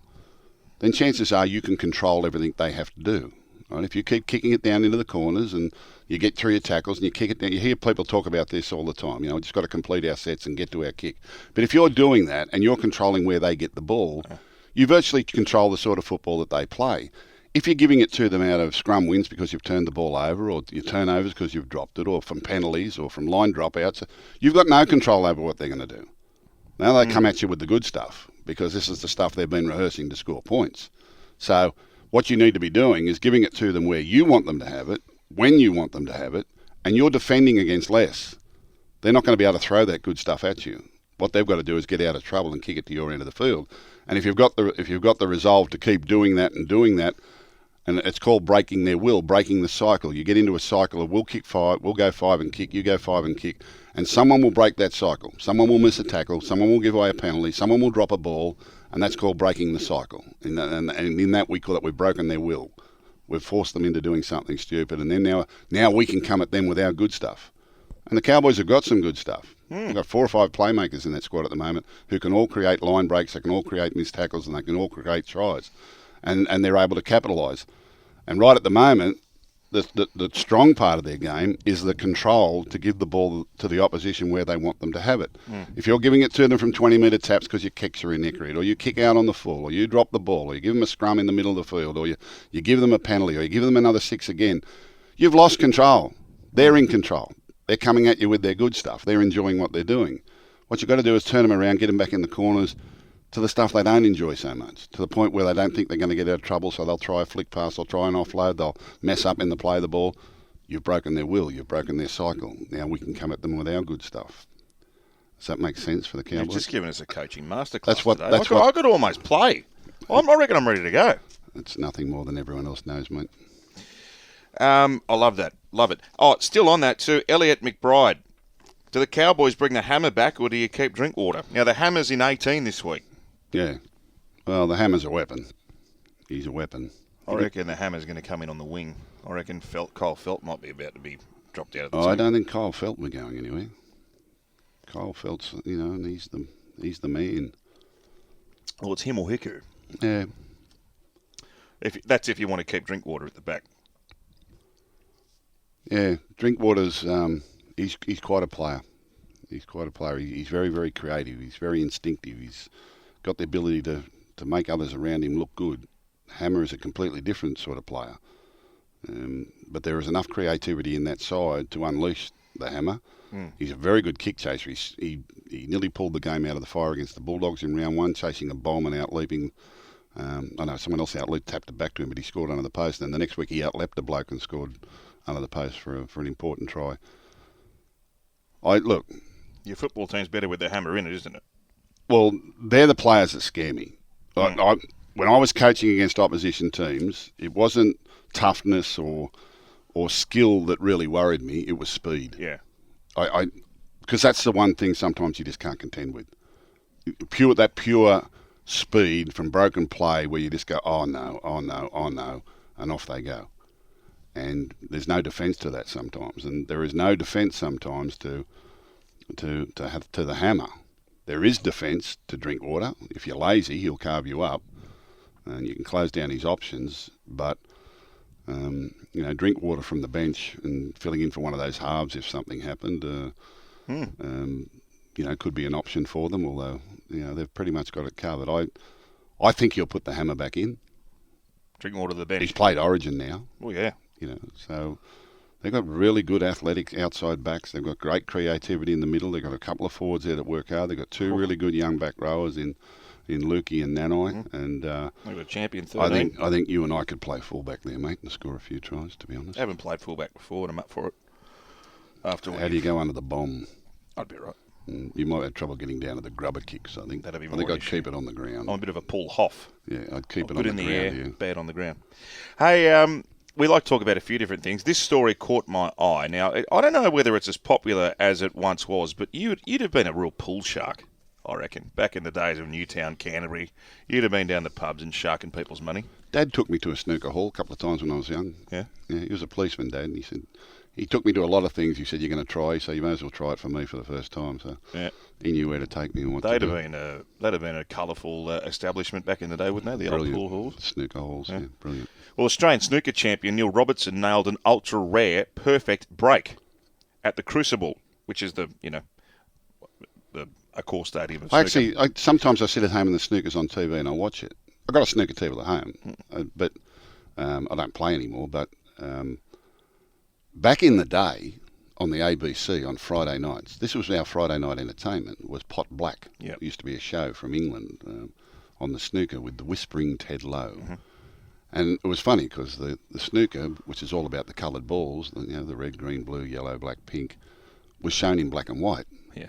then chances are you can control everything they have to do. Right? If you keep kicking it down into the corners and you get through your tackles and you kick it down, you hear people talk about this all the time. We just got to complete our sets and get to our kick. But if you're doing that and you're controlling where they get the ball, you virtually control the sort of football that they play. If you're giving it to them out of scrum wins because you've turned the ball over, or your turnovers because you've dropped it, or from penalties or from line dropouts, you've got no control over what they're going to do. Now they come at you with the good stuff because this is the stuff they've been rehearsing to score points. So what you need to be doing is giving it to them where you want them to have it, when you want them to have it, and you're defending against less. They're not going to be able to throw that good stuff at you. What they've got to do is get out of trouble and kick it to your end of the field. And if you've got the resolve to keep doing that, and it's called breaking their will, breaking the cycle. You get into a cycle of we'll kick five, we'll go five and kick, you go five and kick, and someone will break that cycle. Someone will miss a tackle, someone will give away a penalty, someone will drop a ball, and that's called breaking the cycle. And in that we call it we've broken their will. We've forced them into doing something stupid, and then now we can come at them with our good stuff. And the Cowboys have got some good stuff. They've got 4 or 5 playmakers in that squad at the moment who can all create line breaks, they can all create missed tackles, and they can all create tries. And they're able to capitalise. And right at the moment, the strong part of their game is the control to give the ball to the opposition where they want them to have it. If you're giving it to them from 20-metre taps because your kicks are inaccurate, or you kick out on the full, or you drop the ball, or you give them a scrum in the middle of the field, or you give them a penalty, or you give them another 6 again, you've lost control. They're in control. They're coming at you with their good stuff. They're enjoying what they're doing. What you've got to do is turn them around, get them back in the corners to the stuff they don't enjoy so much, to the point where they don't think they're going to get out of trouble, so they'll try a flick pass, they'll try an offload, they'll mess up in the play of the ball. You've broken their will, you've broken their cycle. Now we can come at them with our good stuff. Does that make sense for the Cowboys? You've just given us a coaching masterclass today. I've got to almost play. I reckon I'm ready to go. It's nothing more than everyone else knows, mate. I love that. Love it. Oh, still on that too, Elliot McBride. Do the Cowboys bring the hammer back, or do you keep Drinkwater? Now, the hammer's in 18 this week. Yeah. Well, the hammer's a weapon. He's a weapon. I reckon the hammer's going to come in on the wing. I reckon Kyle Felt might be about to be dropped out of the team. I don't think Kyle Felt will be going anywhere. Kyle Felt's, and he's the man. Well, it's him or Hiku. Yeah. That's if you want to keep Drinkwater at the back. Yeah, Drinkwater's he's quite a player. He's quite a player. He's very, very creative. He's very instinctive. He's got the ability to make others around him look good. Hammer is a completely different sort of player. But there is enough creativity in that side to unleash the hammer. He's a very good kick chaser. He nearly pulled the game out of the fire against the Bulldogs in round 1, chasing a Bowman out, leaping. I know someone else out-leaped, tapped it back to him, but he scored under the post. And the next week he out-leapt a bloke and scored under the post for an important try. Look, your football team's better with the hammer in it, isn't it? Well, they're the players that scare me. When I was coaching against opposition teams, it wasn't toughness or skill that really worried me. It was speed. Yeah. Because that's the one thing sometimes you just can't contend with. Pure speed from broken play where you just go, oh no, and off they go. And there's no defence to that sometimes, and there is no defence sometimes to the hammer. There is defence to Drinkwater. If you're lazy, he'll carve you up, and you can close down his options. But Drinkwater from the bench and filling in for one of those halves if something happened, could be an option for them. Although they've pretty much got it covered. I think he'll put the hammer back in. Drinkwater to the bench. He's played Origin now. Oh yeah. So they've got really good athletic outside backs. They've got great creativity in the middle. They've got a couple of forwards there that work hard. They've got 2 really good young back rowers in in Lukey and Nanai, and We've got a champion 13. I think you and I could play fullback there, mate, and score a few tries. To be honest, I haven't played fullback before, and I'm up for it. How do you go under the bomb? I'd be right. You might have trouble getting down to the grubber kicks. I think That'd be I more think an I'd issue. keep it on the ground. I'm a bit of a Paul Hoff. Yeah, I'd keep it Good on the in ground. the air, Yeah. bad on the ground. Hey, we like to talk about a few different things. This story caught my eye. Now, I don't know whether it's as popular as it once was, but you'd have been a real pool shark, I reckon. Back in the days of Newtown, Canterbury, you'd have been down the pubs and sharking people's money. Dad took me to a snooker hall a couple of times when I was young. Yeah? Yeah, he was a policeman, Dad, and he took me to a lot of things. He said, "You're going to try, so you may as well try it for me for the first time." So Yeah. he knew where to take me and what They'd to have do. been a colourful establishment back in the day, wouldn't they? The Brilliant. old pool halls. Snooker halls, yeah, brilliant. Well, Australian snooker champion Neil Robertson nailed an ultra-rare perfect break at the Crucible, which is the core stadium of snooker. Sometimes I sit at home and the snooker's on TV and I watch it. I've got a snooker table at home, but I don't play anymore. But back in the day, on the ABC on Friday nights, this was our Friday night entertainment, was Pot Black. Yep. It used to be a show from England on the snooker with the whispering Ted Lowe. Mm-hmm. And it was funny because the snooker, which is all about the coloured balls, the red, green, blue, yellow, black, pink, was shown in black and white. Yeah.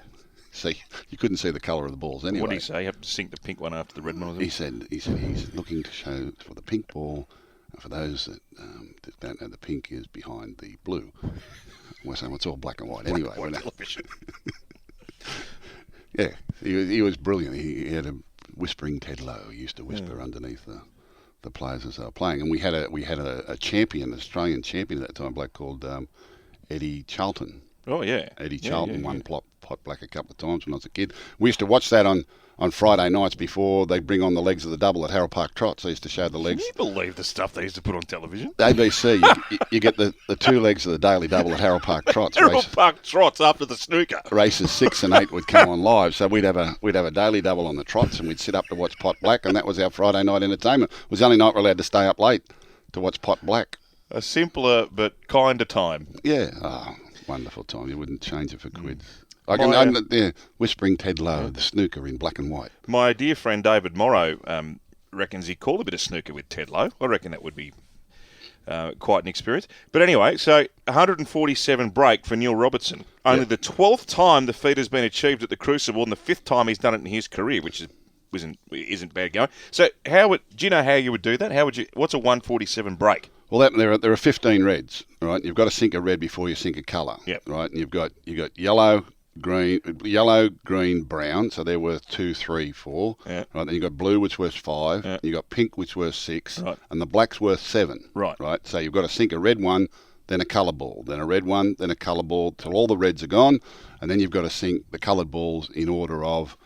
See, you couldn't see the colour of the balls anyway. What did he say? You have to sink the pink one after the red one? He said he's looking to show for the pink ball. And for those that don't know, the pink is behind the blue. We're saying it's all black and white anyway. Black and white television. Yeah, he was brilliant. He had a whispering Ted Lowe. He used to whisper underneath the players as they were playing. And we had a champion, Australian champion at that time, a bloke called Eddie Charlton. Oh, yeah. Eddie Charlton won Pot Black a couple of times when I was a kid. We used to watch that on Friday nights before they bring on the legs of the double at Harold Park Trots. They used to show the legs. Can you believe the stuff they used to put on television? The ABC, you get the two legs of the daily double at Harold Park Trots. Harold Park Trots after the snooker. Races 6 and 8 would come on live, so we'd have a daily double on the trots, and we'd sit up to watch Pot Black, and that was our Friday night entertainment. It was the only night we're allowed to stay up late to watch Pot Black. A simpler but kinder time. Yeah, wonderful time. You wouldn't change it for quids. Whispering Ted Lowe, the snooker in black and white. My dear friend David Morrow reckons he called a bit of snooker with Ted Lowe. I reckon that would be quite an experience. But anyway, so 147 break for Neil Robertson. Only the 12th time the feat has been achieved at the Crucible, and the 5th time he's done it in his career, which isn't bad going. So do you know how you would do that? What's a 147 break? Well, there are 15 reds, right? You've got to sink a red before you sink a colour, right? And you've got yellow, green, brown. So they're worth 2, 3, 4. Yeah. Right. Then you've got blue, which worth 5. Yeah. You've got pink, which worth 6. Right. And the black's worth 7. Right. Right. So you've got to sink a red one, then a colour ball, then a red one, then a colour ball till all the reds are gone, and then you've got to sink the coloured balls in order of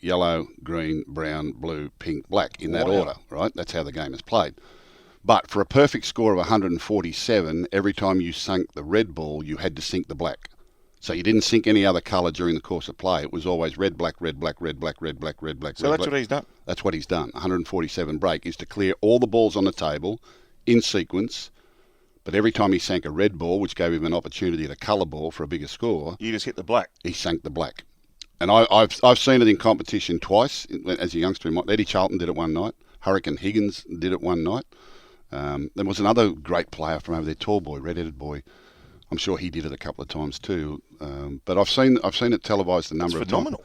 yellow, green, brown, blue, pink, black in that order. Right. That's how the game is played. But for a perfect score of 147, every time you sunk the red ball, you had to sink the black. So you didn't sink any other colour during the course of play. It was always red, black, red, black, red, black, red, black, red, black, So red, that's black. what he's done? That's what he's done. 147 break is to clear all the balls on the table in sequence. But every time he sank a red ball, which gave him an opportunity to colour ball for a bigger score, You just hit the black. he sank the black. And I've seen it in competition twice as a youngster. Eddie Charlton did it one night. Hurricane Higgins did it one night. There was another great player from over there, tall boy, red-headed boy. I'm sure he did it a couple of times too. But I've seen it televised a number of times. Phenomenal.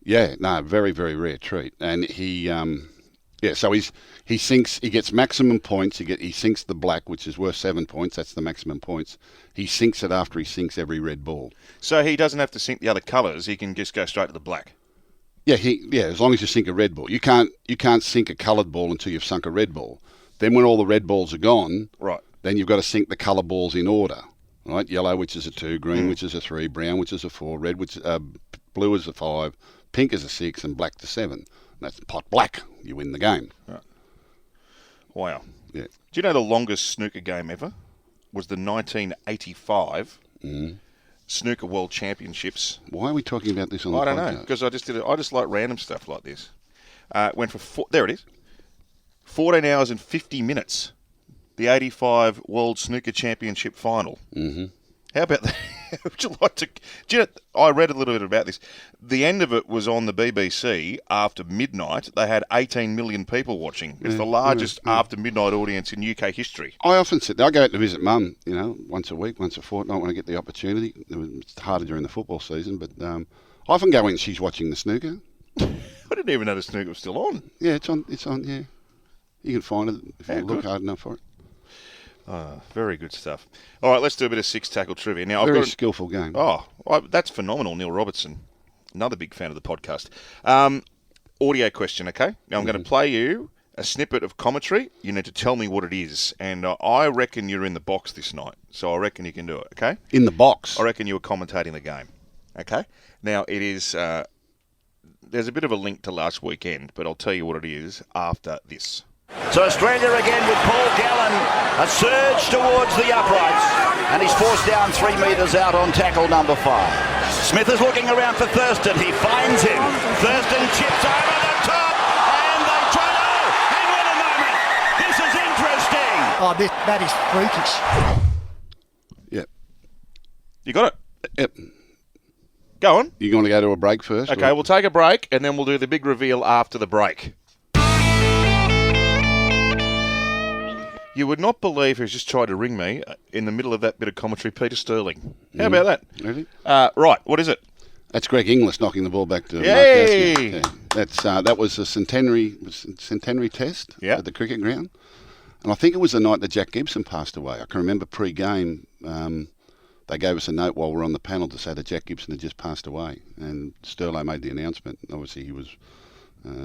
Yeah, no, very, very rare treat. And he sinks. He gets maximum points. He sinks the black, which is worth 7 points. That's the maximum points. He sinks it after he sinks every red ball. So he doesn't have to sink the other colours. He can just go straight to the black. Yeah, as long as you sink a red ball. You can't sink a coloured ball until you've sunk a red ball. Then when all the red balls are gone, right, then you've got to sink the colour balls in order. Right, yellow, which is a 2, green, which is a 3, brown, which is a 4, red, blue is a 5, pink is a 6, and black to 7. And that's pot black. You win the game. Right. Wow. Yeah. Do you know the longest snooker game ever was the 1985 Snooker World Championships? Why are we talking about this on the podcast? I don't know, because I just like random stuff like this. Went for there it is, 14 hours and 50 minutes. The 85 World Snooker Championship final. Mm-hmm. How about that? Would you like to? Do you know, I read a little bit about this. The end of it was on the BBC after midnight. They had 18 million people watching. It's the largest after midnight audience in UK history. I often I go out to visit Mum, once a week, once a fortnight when I get the opportunity. It's harder during the football season, but I often go when she's watching the snooker. I didn't even know the snooker was still on. Yeah, it's on. Yeah, you can find it if you look hard enough for it. Very good stuff. All right, let's do a bit of six-tackle trivia. Now, Very skillful game. Oh, that's phenomenal, Neil Robertson. Another big fan of the podcast. Audio question, okay? Now, I'm going to play you a snippet of commentary. You need to tell me what it is. And I reckon you're in the box this night. So I reckon you can do it, okay? In the box? I reckon you were commentating the game, okay? Now, it is... there's a bit of a link to last weekend, but I'll tell you what it is after this. So Australia again with Paul Gallen, a surge towards the uprights, and he's forced down 3 metres out on tackle number 5. Smith is looking around for Thurston, he finds him. Thurston chips over the top, and they try to... Hang on a moment, this is interesting. Oh, that is freakish. Yep. You got it? Yep. Go on. You want to go to a break first? Okay, we'll take a break, and then we'll do the big reveal after the break. You would not believe who's just tried to ring me in the middle of that bit of commentary, Peter Sterling. How about that? Really? Right, what is it? That's Greg Inglis knocking the ball back to Yay! Mark Gasnier. Yeah. That was a centenary test at the cricket ground. And I think it was the night that Jack Gibson passed away. I can remember pre-game, they gave us a note while we were on the panel to say that Jack Gibson had just passed away. And Sterlo made the announcement. Obviously, he was...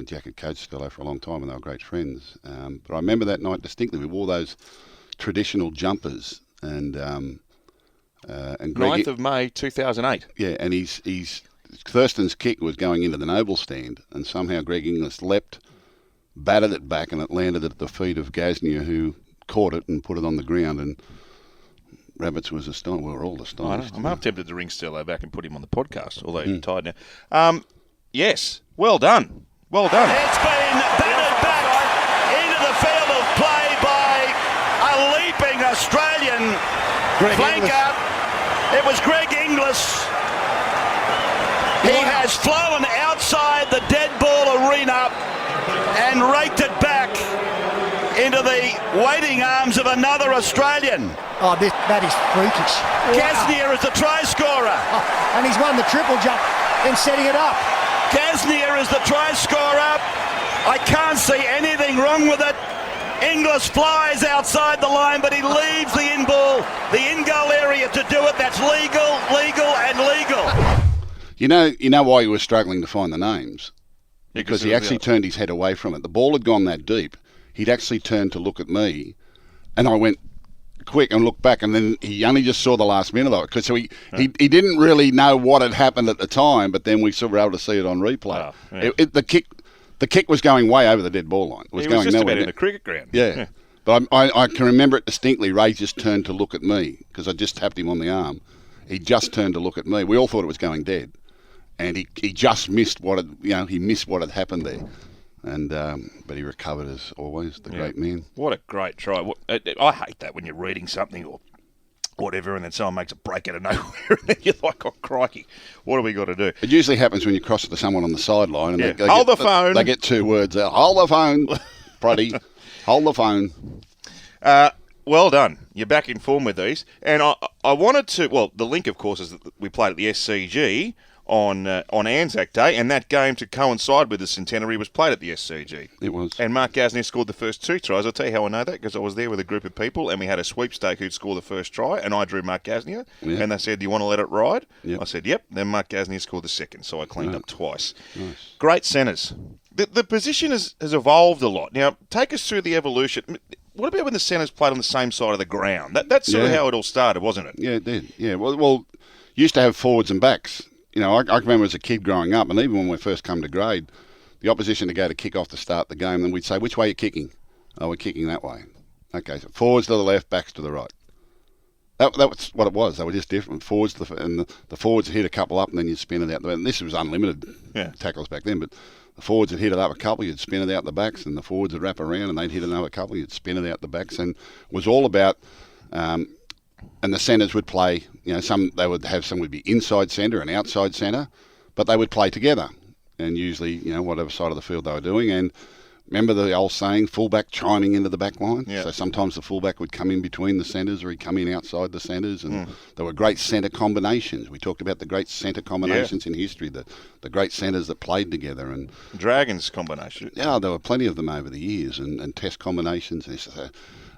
Jack had coached Sterlo for a long time and they were great friends. But I remember that night distinctly. We wore those traditional jumpers and Greg... 9th of May 2008. Yeah, and Thurston's kick was going into the Noble stand and somehow Greg Inglis leapt, batted it back and it landed at the feet of Gasnier who caught it and put it on the ground and Rabbits was astonished. We were all astonished. I'm half tempted to ring Sterlo back and put him on the podcast, although he's tired now. Yes, well done. Well done. It's been batted back into the field of play by a leaping Australian flanker. It was Greg Inglis. He has flown outside the dead ball arena and raked it back into the waiting arms of another Australian. Oh, that is freakish. Gasnier is the try scorer. Oh, and he's won the triple jump in setting it up. Gasnier is the try scorer. I can't see anything wrong with it. Inglis flies outside the line, but he leaves the in-ball, the in-goal area to do it. That's legal, and legal. You know why he was struggling to find the names? Because he actually turned his head away from it. The ball had gone that deep. He'd actually turned to look at me, and I went quick and looked back, and then he only just saw the last minute of it because he didn't really know what had happened at the time, but then we were able to see it on replay. Oh, yeah. The kick was going way over the dead ball line. It was he going was just nowhere about in the cricket ground. Yeah. But I can remember it distinctly. Ray just turned to look at me because I just tapped him on the arm. He just turned to look at me. We all thought it was going dead, and he just missed what had happened there. And but he recovered as always, the great man. What a great try! I hate that when you're reading something or whatever, and then someone makes a break out of nowhere, and then you're like, "Oh crikey, what have we got to do?" It usually happens when you cross it to someone on the sideline, and they hold the phone. They get 2 words out. Hold the phone, Proddy. Hold the phone. Well done. You're back in form with these, and I wanted to. Well, the link, of course, is that we played at the SCG on Anzac Day, and that game to coincide with the centenary was played at the SCG. It was. And Mark Gasnier scored the first 2 tries. I'll tell you how I know that, because I was there with a group of people, and we had a sweepstake who'd score the first try, and I drew Mark Gasnier, and they said, "Do you want to let it ride?" Yep. I said, "Yep." Then Mark Gasnier scored the second, so I cleaned up twice. Nice. Great centres. The position has evolved a lot. Now, take us through the evolution. What about when the centres played on the same side of the ground? That's sort of how it all started, wasn't it? Yeah, it did. Yeah, well, used to have forwards and backs. I remember as a kid growing up, and even when we first come to grade, the opposition to go to kick off to start the game, then we'd say, "Which way are you kicking?" "Oh, we're kicking that way." Okay, so forwards to the left, backs to the right. That was what it was. They were just different. Forwards, and the forwards would hit a couple up, and then you'd spin it out. And this was unlimited tackles back then, but the forwards would hit it up a couple, you'd spin it out the backs, and the forwards would wrap around, and they'd hit another couple, you'd spin it out the backs, and it was all about the centres would play. Some would be inside centre and outside centre, but they would play together, and usually whatever side of the field they were doing. And remember the old saying, fullback chiming into the back line? Yeah. So sometimes the fullback would come in between the centres or he'd come in outside the centres, and there were great centre combinations. We talked about the great centre combinations in history, the great centres that played together. And Dragons combination. yeah, there were plenty of them over the years, and test combinations.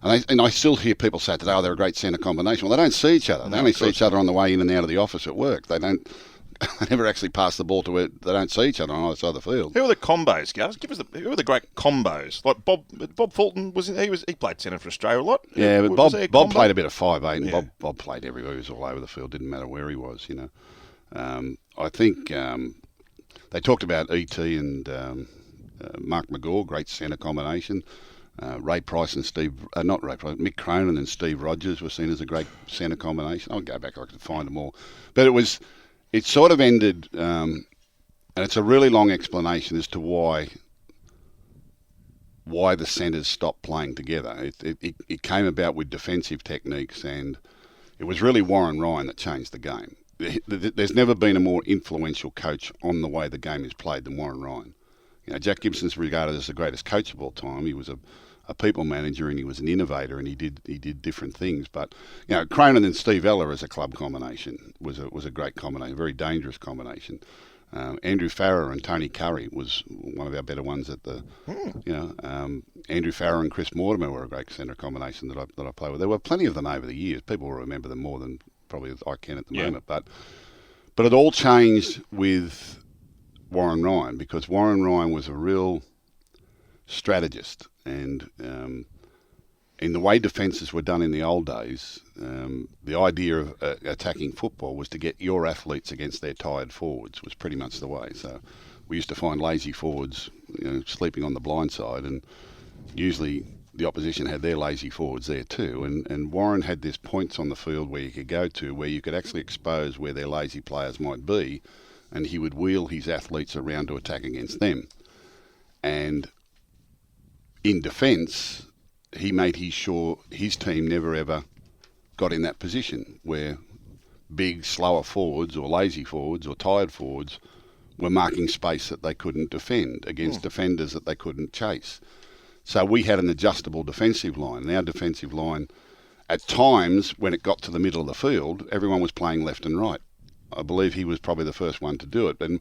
And I still hear people say today, they're a great centre combination. Well, they don't see each other. They only see each other on the way in and out of the office at work. They never actually pass the ball to it. They don't see each other on either side of the field. Who are the combos, Gus? Who are the great combos? Like Bob Fulton he played centre for Australia a lot. Yeah, but Bob played a bit of 5'8", and Yeah. Bob played everywhere. He was all over the field. Didn't matter where he was. I think they talked about E.T. and Mark McGaw, great centre combination. Ray Price and Mick Cronin and Steve Rogers were seen as a great centre combination. I'll go back, I could find them all. But it sort of ended, and it's a really long explanation as to why the centres stopped playing together. It came about with defensive techniques, and it was really Warren Ryan that changed the game. There's never been a more influential coach on the way the game is played than Warren Ryan. Jack Gibson's regarded as the greatest coach of all time. He was a people manager, and he was an innovator, and he did different things. But Cronin and Steve Ella as a club combination was a great combination, a very dangerous combination. Andrew Farrer and Tony Curry was one of our better ones at the. Andrew Farrer and Chris Mortimer were a great centre combination that I played with. There were plenty of them over the years. People will remember them more than probably I can at the moment. But it all changed with Warren Ryan, because Warren Ryan was a real strategist, and in the way defences were done in the old days, the idea of attacking football was to get your athletes against their tired forwards, was pretty much the way. So we used to find lazy forwards sleeping on the blind side, and usually the opposition had their lazy forwards there too, and Warren had this points on the field where you could go to where you could actually expose where their lazy players might be, and he would wheel his athletes around to attack against them. And in defence, he made sure his team never ever got in that position where big, slower forwards or lazy forwards or tired forwards were marking space that they couldn't defend against defenders that they couldn't chase. So we had an adjustable defensive line. And our defensive line, at times, when it got to the middle of the field, everyone was playing left and right. I believe he was probably the first one to do it. And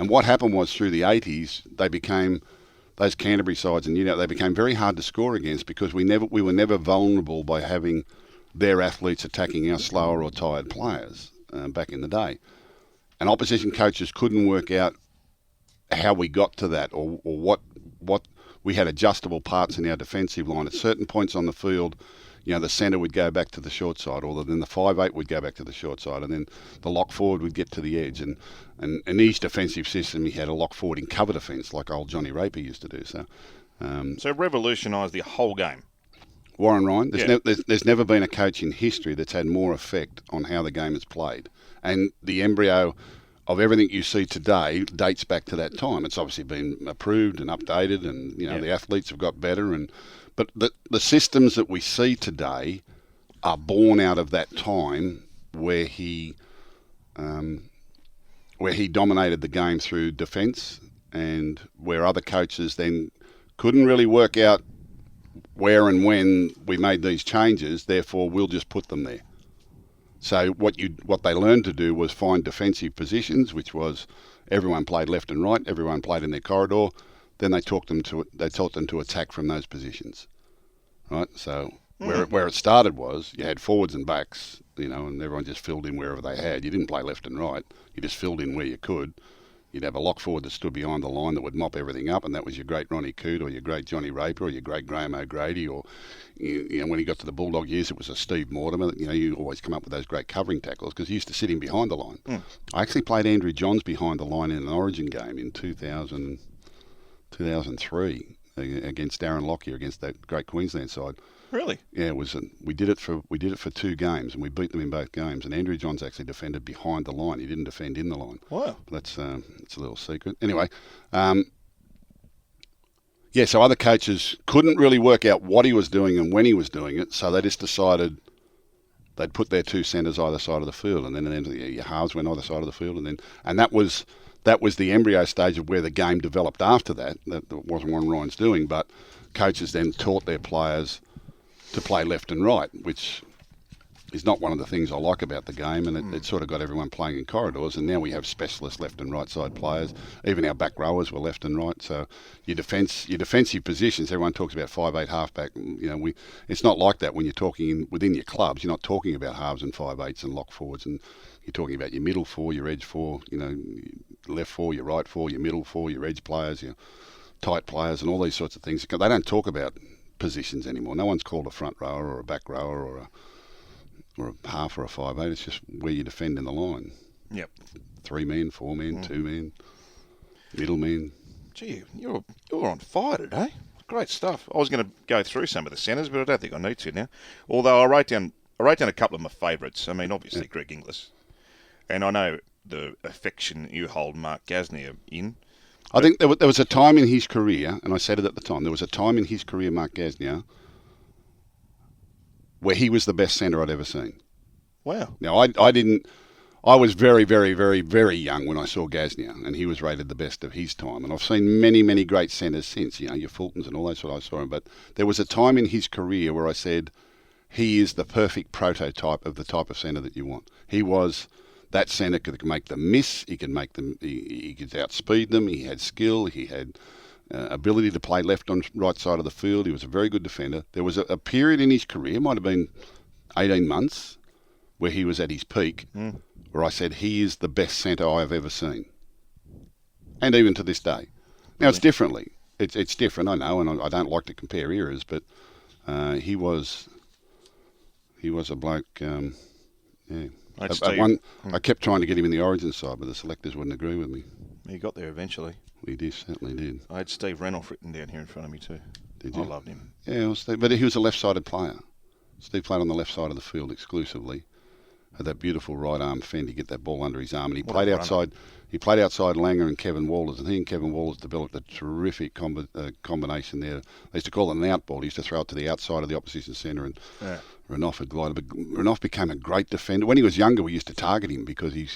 what happened was through the 80s, those Canterbury sides, and they became very hard to score against, because we were never vulnerable by having their athletes attacking our slower or tired players back in the day. And opposition coaches couldn't work out how we got to that, or what we had adjustable parts in our defensive line. At certain points on the field, the centre would go back to the short side, or then the 5'8" would go back to the short side, and then the lock forward would get to the edge. And in each defensive system, he had a lock forward in cover defence, like old Johnny Raper used to do. So revolutionised the whole game. Warren Ryan, there's never been a coach in history that's had more effect on how the game is played. And the embryo of everything you see today dates back to that time. It's obviously been approved and updated, and the athletes have got better, but the systems that we see today are born out of that time where he dominated the game through defence, and where other coaches then couldn't really work out where and when we made these changes, therefore we'll just put them there. So what they learned to do was find defensive positions, which was everyone played left and right, everyone played in their corridor. Then they taught them to attack from those positions, right? So where it started was you had forwards and backs, and everyone just filled in wherever they had. You didn't play left and right. You just filled in where you could. You'd have a lock forward that stood behind the line that would mop everything up, and that was your great Ronnie Coote, or your great Johnny Raper, or your great Graham O'Grady, or when he got to the Bulldog years, it was a Steve Mortimer. You always come up with those great covering tackles because he used to sit in behind the line. I actually played Andrew Johns behind the line in an Origin game in 2003 against Darren Lockyer, against that great Queensland side. Really? Yeah, it was. We did it for 2 games, and we beat them in both games. And Andrew Johns actually defended behind the line. He didn't defend in the line. Wow. That's it's a little secret. Anyway, so other coaches couldn't really work out what he was doing and when he was doing it, so they just decided they'd put their two centres either side of the field, and then your halves went either side of the field, and that was the embryo stage of where the game developed after that. That wasn't what Ryan's doing, but coaches then taught their players to play left and right, which is not one of the things I like about the game, and it sort of got everyone playing in corridors, and now we have specialist left and right side players. Even our back rowers were left and right, so your defensive positions, everyone talks about 5'8" halfback. It's not like that when you're talking within your clubs. You're not talking about halves and 5'8s and lock forwards, and you're talking about your middle four, your edge four, left four, your right four, your middle four, your edge players, your tight players, and all these sorts of things. They don't talk about positions anymore. No one's called a front rower or a back rower or a half or a 5'8". It's just where you defend in the line. Yep. 3 men, 4 men, 2 men, middle men. Gee, you're on fire today. Great stuff. I was going to go through some of the centres, but I don't think I need to now. Although I wrote down a couple of my favourites. I mean, obviously Greg Inglis, and I know the affection you hold Mark Gasnier in. I think there was a time in his career, and I said it at the time. There was a time in his career, Mark Gasnier, where he was the best centre I'd ever seen. Wow. Now, I was very, very, very, very young when I saw Gasnier, and he was rated the best of his time. And I've seen many, many great centres since, your Fultons and all that sort of I saw him. But there was a time in his career where I said, he is the perfect prototype of the type of centre that you want. He was that centre that could make them miss, he could outspeed them, he had skill, he had ability to play left on right side of the field. He was a very good defender. There was a period in his career, might have been 18 months, where he was at his peak, where I said he is the best centre I have ever seen. And even to this day. Now, it's differently. It's different, I know, and I don't like to compare eras, but he was a bloke, I kept trying to get him in the Origin side, but the selectors wouldn't agree with me. He got there eventually. He certainly did. I had Steve Renouf written down here in front of me too. Did you? I loved him. Yeah, but he was a left-sided player. Steve played on the left side of the field exclusively. Had that beautiful right arm fend. He get that ball under his arm, and he played outside. He played outside Langer and Kevin Wallers, and he and Kevin Wallers developed a terrific combination there. They used to call it an outball. He used to throw it to the outside of the opposition centre, and Renouf had glided. But Renouf became a great defender. When he was younger, we used to target him because he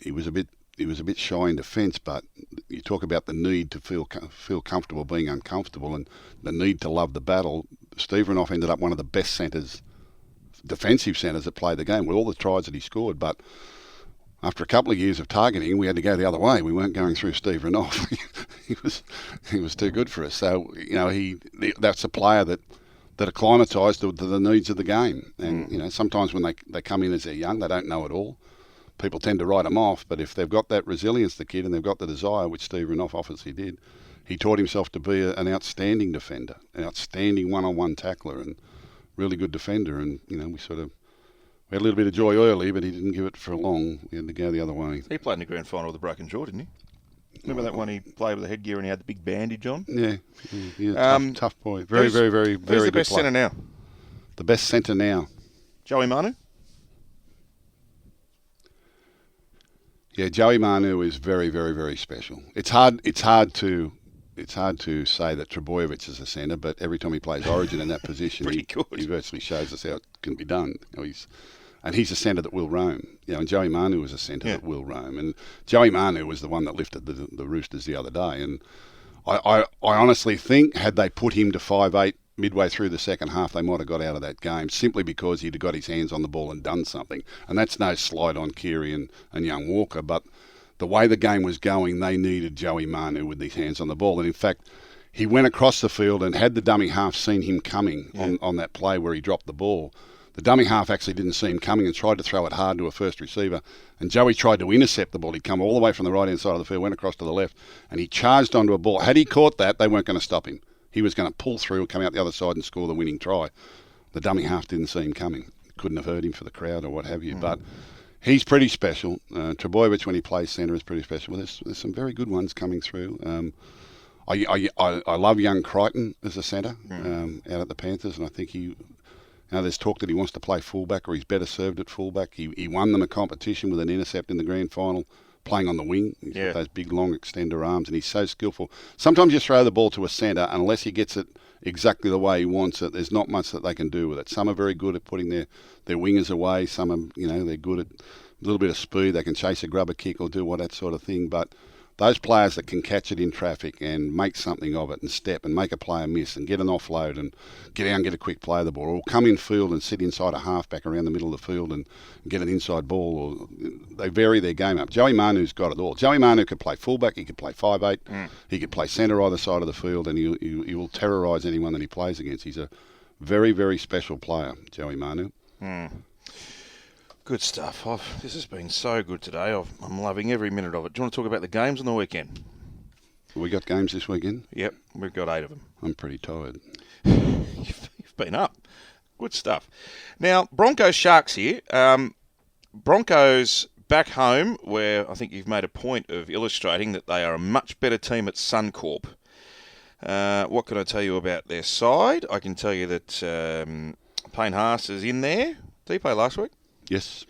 was a bit shy in defence. But you talk about the need to feel comfortable being uncomfortable, and the need to love the battle. Steve Renouf ended up one of the best centres, defensive centres that played the game with all the tries that he scored. But after a couple of years of targeting, we had to go the other way. We weren't going through Steve Renouf. he was too good for us. So that's a player that acclimatised to the needs of the game. And sometimes when they come in as they're young, they don't know it all. People tend to write them off. But if they've got that resilience, the kid, and they've got the desire, which Steve Renouf obviously did, he taught himself to be an outstanding defender, an outstanding one-on-one tackler, and really good defender. And we had a little bit of joy early, but he didn't give it for long. We had to go the other way. He played in the grand final with the broken jaw, didn't he? Remember that one he played with the headgear and he had the big bandage on? Yeah, tough boy. Very, very, very, very good player. Who's the best centre now? The best centre now? Joey Manu? Yeah, Joey Manu is very, very, very special. It's hard to say that Trebojevic is a centre, but every time he plays Origin in that position, he virtually shows us how it can be done. He's a centre that will roam. And Joey Manu is a centre that will roam. And Joey Manu was the one that lifted the Roosters the other day. And I honestly think had they put him to 5'8" midway through the second half, they might have got out of that game simply because he'd have got his hands on the ball and done something. And that's no slight on Keary and young Walker, but the way the game was going, they needed Joey Manu with his hands on the ball. And in fact, he went across the field, and had the dummy half seen him coming on that play where he dropped the ball, the dummy half actually didn't see him coming and tried to throw it hard to a first receiver. And Joey tried to intercept the ball. He'd come all the way from the right-hand side of the field, went across to the left, and he charged onto a ball. Had he caught that, they weren't going to stop him. He was going to pull through, come out the other side and score the winning try. The dummy half didn't see him coming. Couldn't have heard him for the crowd or what have you. But he's pretty special. Trebojevic, when he plays centre, is pretty special. There's some very good ones coming through. I love young Crichton as a centre out at the Panthers, and I think there's talk that he wants to play fullback, or he's better served at fullback. He won them a competition with an intercept in the grand final playing on the wing. He's Yeah. got those big, long extender arms, and he's so skillful. Sometimes you throw the ball to a centre, unless he gets it exactly the way he wants it, there's not much that they can do with it. Some are very good at putting their wingers away. Some are, they're good at a little bit of speed. They can chase a grubber kick or do that sort of thing. But those players that can catch it in traffic and make something of it and step and make a player miss and get an offload and get out and get a quick play of the ball, or come in field and sit inside a halfback around the middle of the field and get an inside ball, or they vary their game up. Joey Manu's got it all. Joey Manu could play fullback, he could play 5'8", he could play centre either side of the field, and he will terrorise anyone that he plays against. He's a very, very special player, Joey Manu. Good stuff. This has been so good today. I'm loving every minute of it. Do you want to talk about the games on the weekend? We got games this weekend? Yep, we've got 8 of them. I'm pretty tired. You've been up. Good stuff. Now, Broncos Sharks here. Broncos back home, where I think you've made a point of illustrating that they are a much better team at Suncorp. What can I tell you about their side? I can tell you that Payne Haas is in there. Did he play last week? Yes,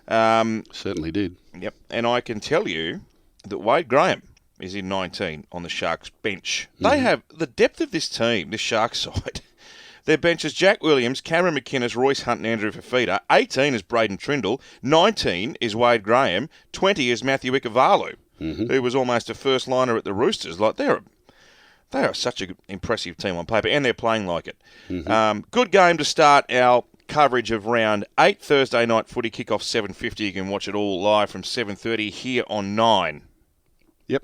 certainly did. Yep. And I can tell you that Wade Graham is in 19 on the Sharks bench. They have the depth of this team, this Sharks side. Their bench is Jack Williams, Cameron McInnes, Royce Hunt and Andrew Fafita. 18 is Braden Trindle. 19 is Wade Graham. 20 is Matthew Ikavalu, who was almost a first liner at the Roosters. Like they are such an impressive team on paper, and they're playing like it. Good game to start our coverage of round 8, Thursday night footy, kickoff 7:50. You can watch it all live from 7:30 here on 9. Yep.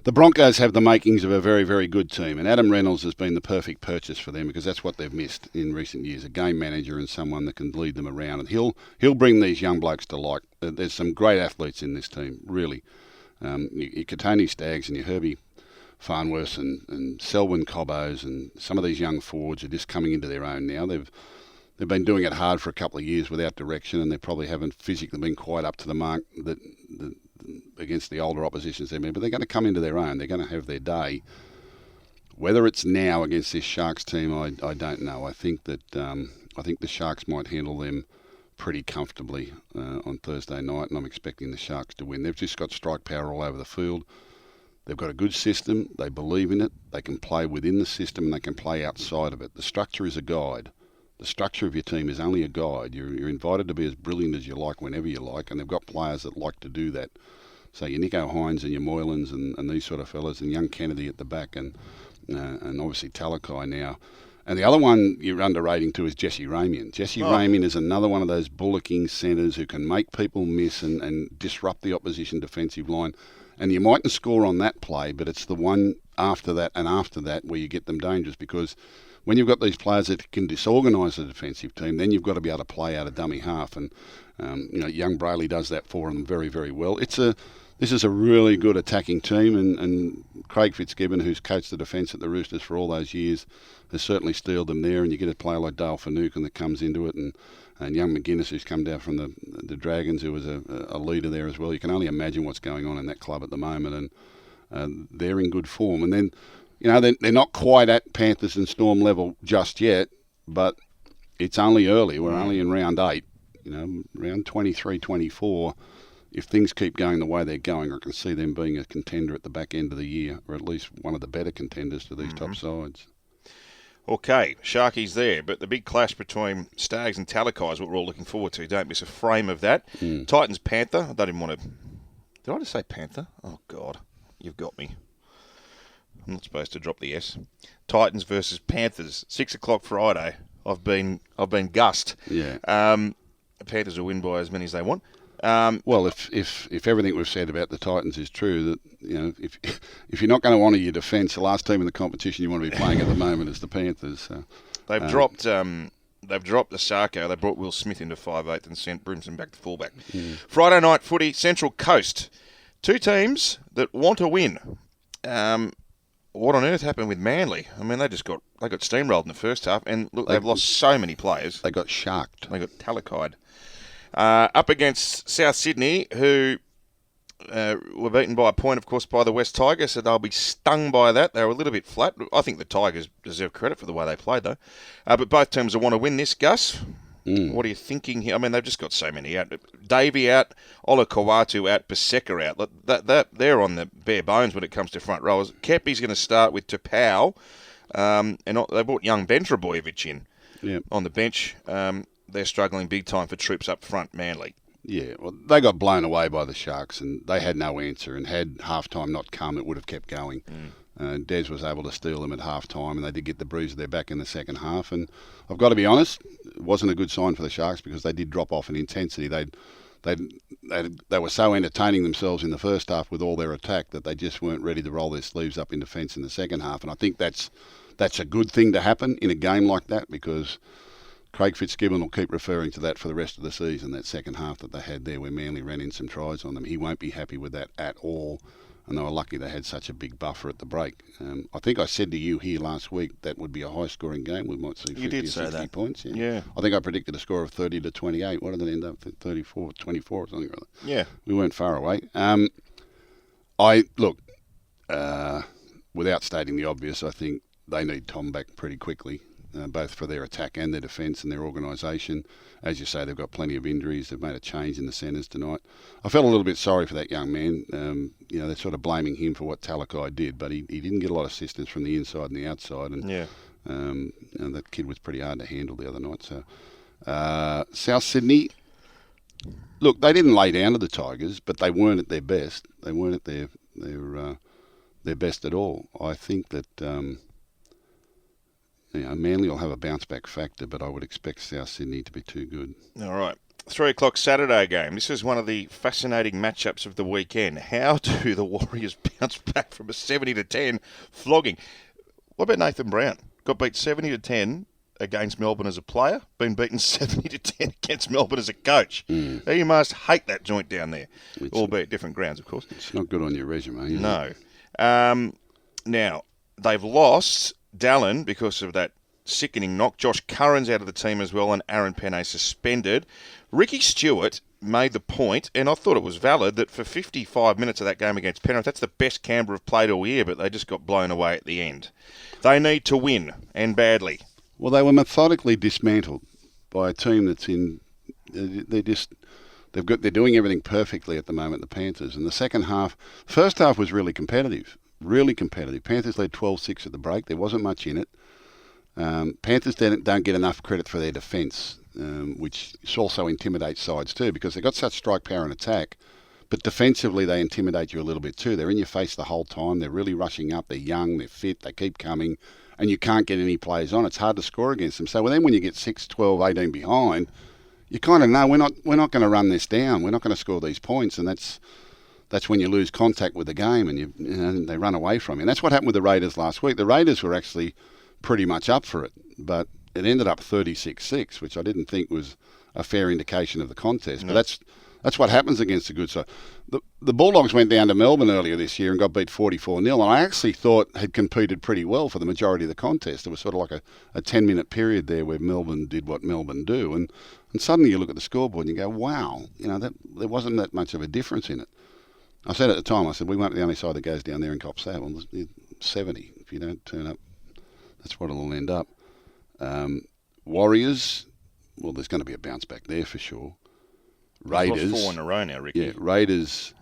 The Broncos have the makings of a very, very good team, and Adam Reynolds has been the perfect purchase for them because that's what they've missed in recent years, a game manager and someone that can lead them around. And he'll bring these young blokes to light. There's some great athletes in this team, really. Your Katoni Staggs and your Herbie Farnworth and Selwyn Cobbos and some of these young forwards are just coming into their own now. They've been doing it hard for a couple of years without direction, and they probably haven't physically been quite up to the mark that against the older oppositions they've been. But they're going to come into their own. They're going to have their day. Whether it's now against this Sharks team, I don't know. I think that I think the Sharks might handle them pretty comfortably on Thursday night, and I'm expecting the Sharks to win. They've just got strike power all over the field. They've got a good system. They believe in it. They can play within the system, and they can play outside of it. The structure is a guide. The structure of your team is only a guide. You're invited to be as brilliant as you like whenever you like, and they've got players that like to do that. So your Nico Hines and your Moylans and these sort of fellas, and young Kennedy at the back, and obviously Talakai now. And the other one you're underrating too is Jesse Ramian. Jesse Ramian is another one of those bullocking centres who can make people miss and disrupt the opposition defensive line. And you mightn't score on that play, but it's the one after that and after that where you get them dangerous, because when you've got these players that can disorganise the defensive team, then you've got to be able to play out a dummy half. And young Brayley does that for them very, very well. This is a really good attacking team, and Craig Fitzgibbon, who's coached the defence at the Roosters for all those years, has certainly steeled them there. And you get a player like Dale Finucane that comes into it, and young McGuinness, who's come down from the Dragons, who was a leader there as well. You can only imagine what's going on in that club at the moment, and they're in good form. And then, they're not quite at Panthers and Storm level just yet, but it's only early. We're only in round 8, round 23, 24. If things keep going the way they're going, I can see them being a contender at the back end of the year, or at least one of the better contenders to these top sides. Okay, Sharkies there, but the big clash between Staggs and Talakai is what we're all looking forward to. Don't miss a frame of that. Titans Panther. I don't even want to. Did I just say Panther? Oh God, you've got me. I'm not supposed to drop the S. Titans versus Panthers, 6:00 Friday. I've been gussed. Yeah. The Panthers will win by as many as they want. Well, if everything we've said about the Titans is true, that if you're not going to honour your defence, the last team in the competition you want to be playing at the moment is the Panthers. So, they've dropped the Sarko. They brought Will Smith into 5'8" and sent Brimson back to fullback. Friday night footy, Central Coast, two teams that want to win. What on earth happened with Manly? I mean, they got steamrolled in the first half, and look, they've lost so many players. They got sharked. They got Talakai'd. Up against South Sydney, who were beaten by a point, of course, by the West Tigers, so they'll be stung by that. They were a little bit flat. I think the Tigers deserve credit for the way they played, though. But both teams will want to win this, Gus. What are you thinking here? I mean, they've just got so many out. Davey out, Ola Kawatu out, Paseka out. They're on the bare bones when it comes to front rowers. Kepi's going to start with Tapau, and they brought young Ben Trebojevic in on the bench. They're struggling big time for troops up front, Manly. Yeah, well, they got blown away by the Sharks, and they had no answer. And had halftime not come, it would have kept going. Des was able to steal them at halftime, and they did get the bruise of their back in the second half. And I've got to be honest, it wasn't a good sign for the Sharks because they did drop off in intensity. They were so entertaining themselves in the first half with all their attack that they just weren't ready to roll their sleeves up in defence in the second half. And I think that's a good thing to happen in a game like that, because Craig Fitzgibbon will keep referring to that for the rest of the season, that second half that they had there where Manly ran in some tries on them. He won't be happy with that at all. And they were lucky they had such a big buffer at the break. I think I said to you here last week that would be a high-scoring game. We might see 50 or 60 points. Yeah. I think I predicted a score of 30-28. What did it end up? 34-24 or something like that. Yeah. We weren't far away. Without stating the obvious, I think they need Tom back pretty quickly, both for their attack and their defence and their organisation. As you say, they've got plenty of injuries. They've made a change in the centres tonight. I felt a little bit sorry for that young man. They're sort of blaming him for what Talakai did, but he didn't get a lot of assistance from the inside and the outside. And that kid was pretty hard to handle the other night. So South Sydney, look, they didn't lay down to the Tigers, but they weren't at their best. They weren't at their best at all. I think that Manly will have a bounce-back factor, but I would expect South Sydney to be too good. All right. 3 o'clock Saturday game. This is one of the fascinating matchups of the weekend. How do the Warriors bounce back from a 70-10 flogging? What about Nathan Brown? Got beat 70-10 against Melbourne as a player, been beaten 70-10 against Melbourne as a coach. Now, you must hate that joint down there, albeit different grounds, of course. It's not good on your resume, is No. it? Now, they've lost Dallin because of that sickening knock. Josh Curran's out of the team as well, and Aaron Penne suspended. Ricky Stewart made the point, and I thought it was valid, that for 55 minutes of that game against Penrith, that's the best Canberra have played all year, but they just got blown away at the end. They need to win, and badly. Well, they were methodically dismantled by a team that's in. They're doing everything perfectly at the moment, the Panthers. And the first half was really competitive. Really competitive. Panthers led 12-6 at the break. There wasn't much in it. Panthers don't get enough credit for their defence, which also intimidates sides too, because they've got such strike power and attack, but defensively they intimidate you a little bit too. They're in your face the whole time. They're really rushing up. They're young. They're fit. They keep coming, and you can't get any players on. It's hard to score against them. So then when you get 6, 12, 18 behind, you kind of know we're not going to run this down. We're not going to score these points, and that's when you lose contact with the game and they run away from you. And that's what happened with the Raiders last week. The Raiders were actually pretty much up for it, but it ended up 36-6, which I didn't think was a fair indication of the contest. No. But that's what happens against a good side. The Bulldogs went down to Melbourne earlier this year and got beat 44-0, and I actually thought had competed pretty well for the majority of the contest. It was sort of like a 10-minute period there where Melbourne did what Melbourne do, and suddenly you look at the scoreboard and you go, wow, there wasn't that much of a difference in it. I said at the time, we won't be the only side that goes down there and cops that. Well, 70. If you don't turn up, that's what it'll end up. Warriors, well, there's going to be a bounce back there for sure. Raiders, lost 4 in a row now, Ricky. Yeah, Raiders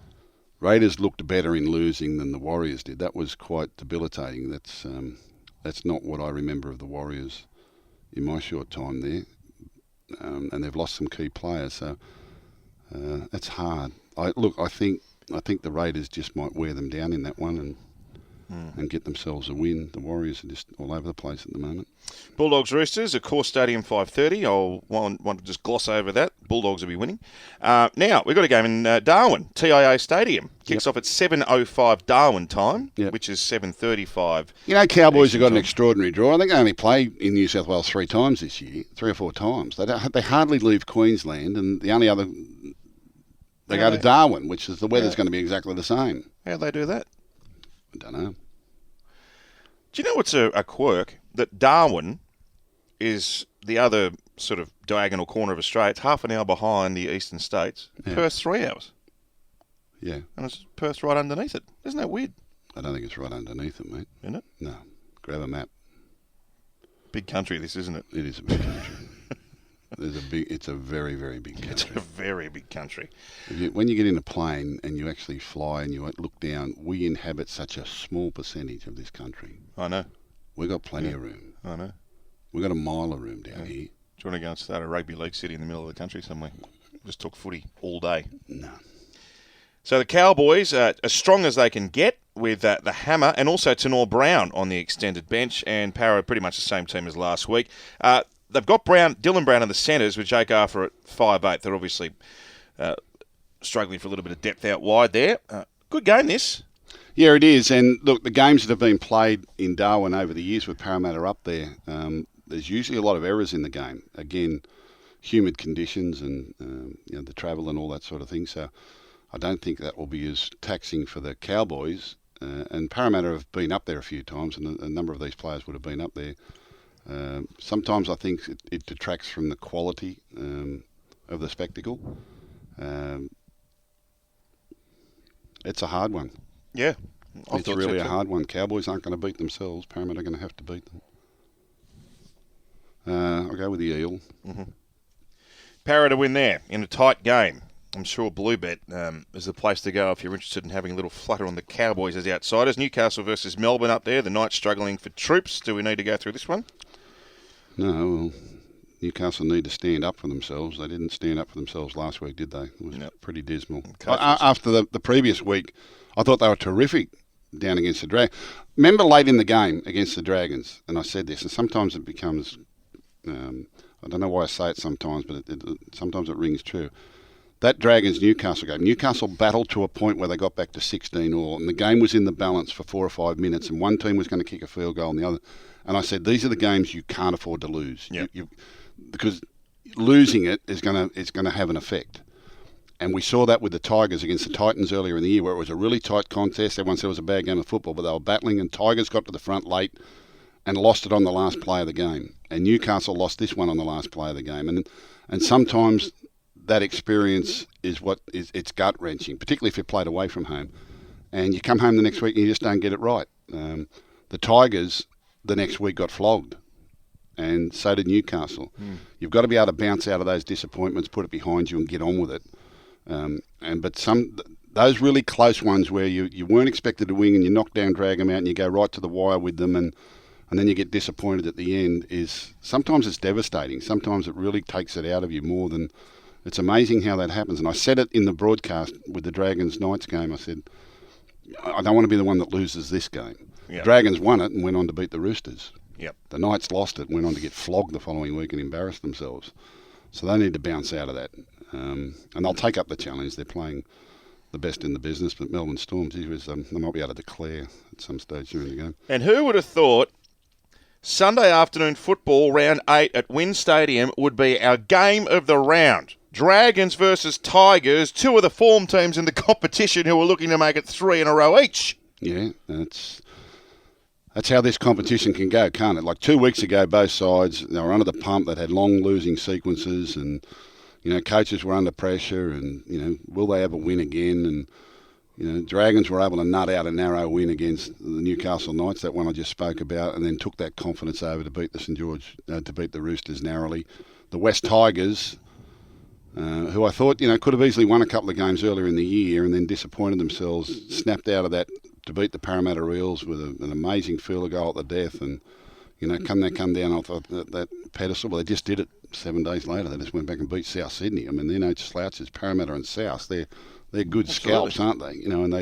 looked better in losing than the Warriors did. That was quite debilitating. That's not what I remember of the Warriors in my short time there. And they've lost some key players, so that's hard. I think the Raiders just might wear them down in that one and get themselves a win. The Warriors are just all over the place at the moment. Bulldogs Roosters, of course, Stadium 5:30. I'll want to just gloss over that. Bulldogs will be winning. Now, we've got a game in Darwin, TIA Stadium. Kicks off at 7:05 Darwin time, which is 7:35. Cowboys have got an extraordinary draw. I think they only play in New South Wales 3 times this year, 3 or 4 times. They hardly leave Queensland, and the only other... They go to Darwin, which is the weather's going to be exactly the same. How do they do that? I don't know. Do you know what's a quirk? That Darwin is the other sort of diagonal corner of Australia. It's half an hour behind the eastern states. Yeah. Perth's 3 hours. Yeah. And it's Perth's right underneath it. Isn't that weird? I don't think it's right underneath it, mate. Isn't it? No. Grab a map. Big country, this, isn't it? It is a big country. It's a very, very big It's country. a very big country. When you get in a plane and you actually fly and you look down, we inhabit such a small percentage of this country. I know. We've got plenty of room. I know. We've got a mile of room down here. Do you want to go and start a rugby league city in the middle of the country somewhere? Just talk footy all day. No. So the Cowboys are as strong as they can get with the Hammer and also Tenor Brown on the extended bench, and Para pretty much the same team as last week. They've got Dylan Brown in the centres with Jake Arthur at 5'8". They're obviously struggling for a little bit of depth out wide there. Good game, this. Yeah, it is. And look, the games that have been played in Darwin over the years with Parramatta up there, there's usually a lot of errors in the game. Again, humid conditions and the travel and all that sort of thing. So I don't think that will be as taxing for the Cowboys. And Parramatta have been up there a few times, and a number of these players would have been up there. Sometimes I think it detracts from the quality of the spectacle. It's a hard one. Yeah. It's really a hard one. Cowboys aren't going to beat themselves. Parramatta are going to have to beat them. I'll go with the Eel. Mm-hmm. Para to win there in a tight game. I'm sure Bluebet is the place to go if you're interested in having a little flutter on the Cowboys as outsiders. Newcastle versus Melbourne up there. The Knights struggling for troops. Do we need to go through this one? No, well, Newcastle need to stand up for themselves. They didn't stand up for themselves last week, did they? It was pretty dismal. After the previous week, I thought they were terrific down against the Dragons. Remember late in the game against the Dragons, and I said this, and sometimes it becomes, I don't know why I say it sometimes, but sometimes it rings true. That Dragons-Newcastle game, Newcastle battled to a point where they got back to 16-all, and the game was in the balance for 4 or 5 minutes, and one team was going to kick a field goal and the other. And I said, these are the games you can't afford to lose. Yep. Because losing it is going to have an effect. And we saw that with the Tigers against the Titans earlier in the year, where it was a really tight contest. Everyone said it was a bad game of football, but they were battling, and Tigers got to the front late and lost it on the last play of the game. And Newcastle lost this one on the last play of the game. And sometimes that experience is it's gut-wrenching, particularly if you played away from home. And you come home the next week and you just don't get it right. The Tigers the next week got flogged, and so did Newcastle. You've got to be able to bounce out of those disappointments, put it behind you and get on with it. But those really close ones where you weren't expected to win and you knock down, drag them out, and you go right to the wire with them, and then you get disappointed at the end, is sometimes it's devastating. Sometimes it really takes it out of you more than... It's amazing how that happens. And I said it in the broadcast with the Dragons-Knights game. I said, I don't want to be the one that loses this game. Yep. Dragons won it and went on to beat the Roosters. Yep. The Knights lost it and went on to get flogged the following week and embarrass themselves. So they need to bounce out of that. And they'll take up the challenge. They're playing the best in the business, but Melbourne Storm, they might be able to declare at some stage during the game. And who would have thought Sunday afternoon football, round 8 at Wynn Stadium, would be our game of the round? Dragons versus Tigers, two of the form teams in the competition who are looking to make it 3 in a row each. Yeah, that's how this competition can go, can't it? Like 2 weeks ago, both sides, they were under the pump. They'd had long losing sequences, and coaches were under pressure, and will they ever win again? And Dragons were able to nut out a narrow win against the Newcastle Knights, that one I just spoke about, and then took that confidence over to beat the St George, to beat the Roosters narrowly. The West Tigers, who I thought could have easily won a couple of games earlier in the year, and then disappointed themselves, snapped out of that to beat the Parramatta Eels with an amazing field goal at the death, and come down off that pedestal. Well, they just did it 7 days later. They just went back and beat South Sydney. I mean, they're no slouches. Parramatta and South, they're good scalps, aren't they? And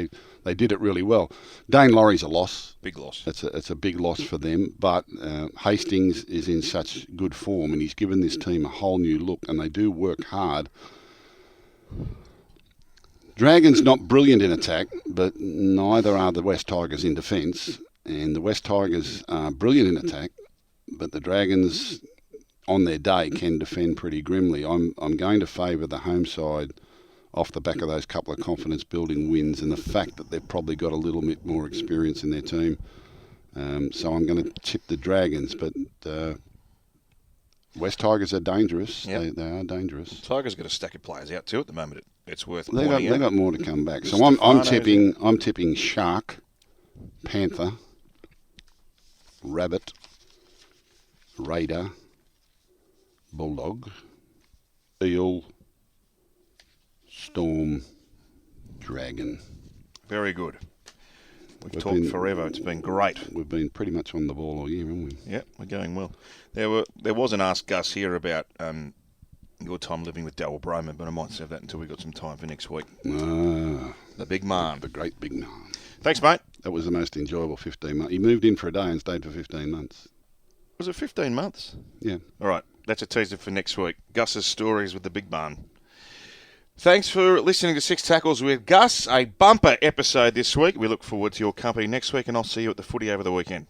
they did it really well. Dane Laurie's a loss. Big loss. It's a big loss for them. But Hastings is in such good form, and he's given this team a whole new look, and they do work hard. Dragons not brilliant in attack, but neither are the West Tigers in defence. And the West Tigers are brilliant in attack, but the Dragons, on their day, can defend pretty grimly. I'm going to favour the home side off the back of those couple of confidence-building wins and the fact that they've probably got a little bit more experience in their team. So I'm going to tip the Dragons, but West Tigers are dangerous. Yep. They are dangerous. Tigers got a stack of players out too at the moment. It's worth. They've got more to come back. So I'm tipping Shark, Panther, Rabbit, Raider, Bulldog, eel, storm, dragon. Very good. We've We've talked been- forever. It's been great. We've been pretty much on the ball all year, haven't we? Yep, we're going well. There was an Ask Gus here about your time living with Darryl Broman, but I might save that until we've got some time for next week. Ah, The big man. the great big man. Thanks, mate. That was the most enjoyable 15 months. He moved in for a day and stayed for 15 months. Was it 15 months? Yeah. All right, that's a teaser for next week. Gus's stories with the big man. Thanks for listening to Six Tackles with Gus. A bumper episode this week. We look forward to your company next week, and I'll see you at the footy over the weekend.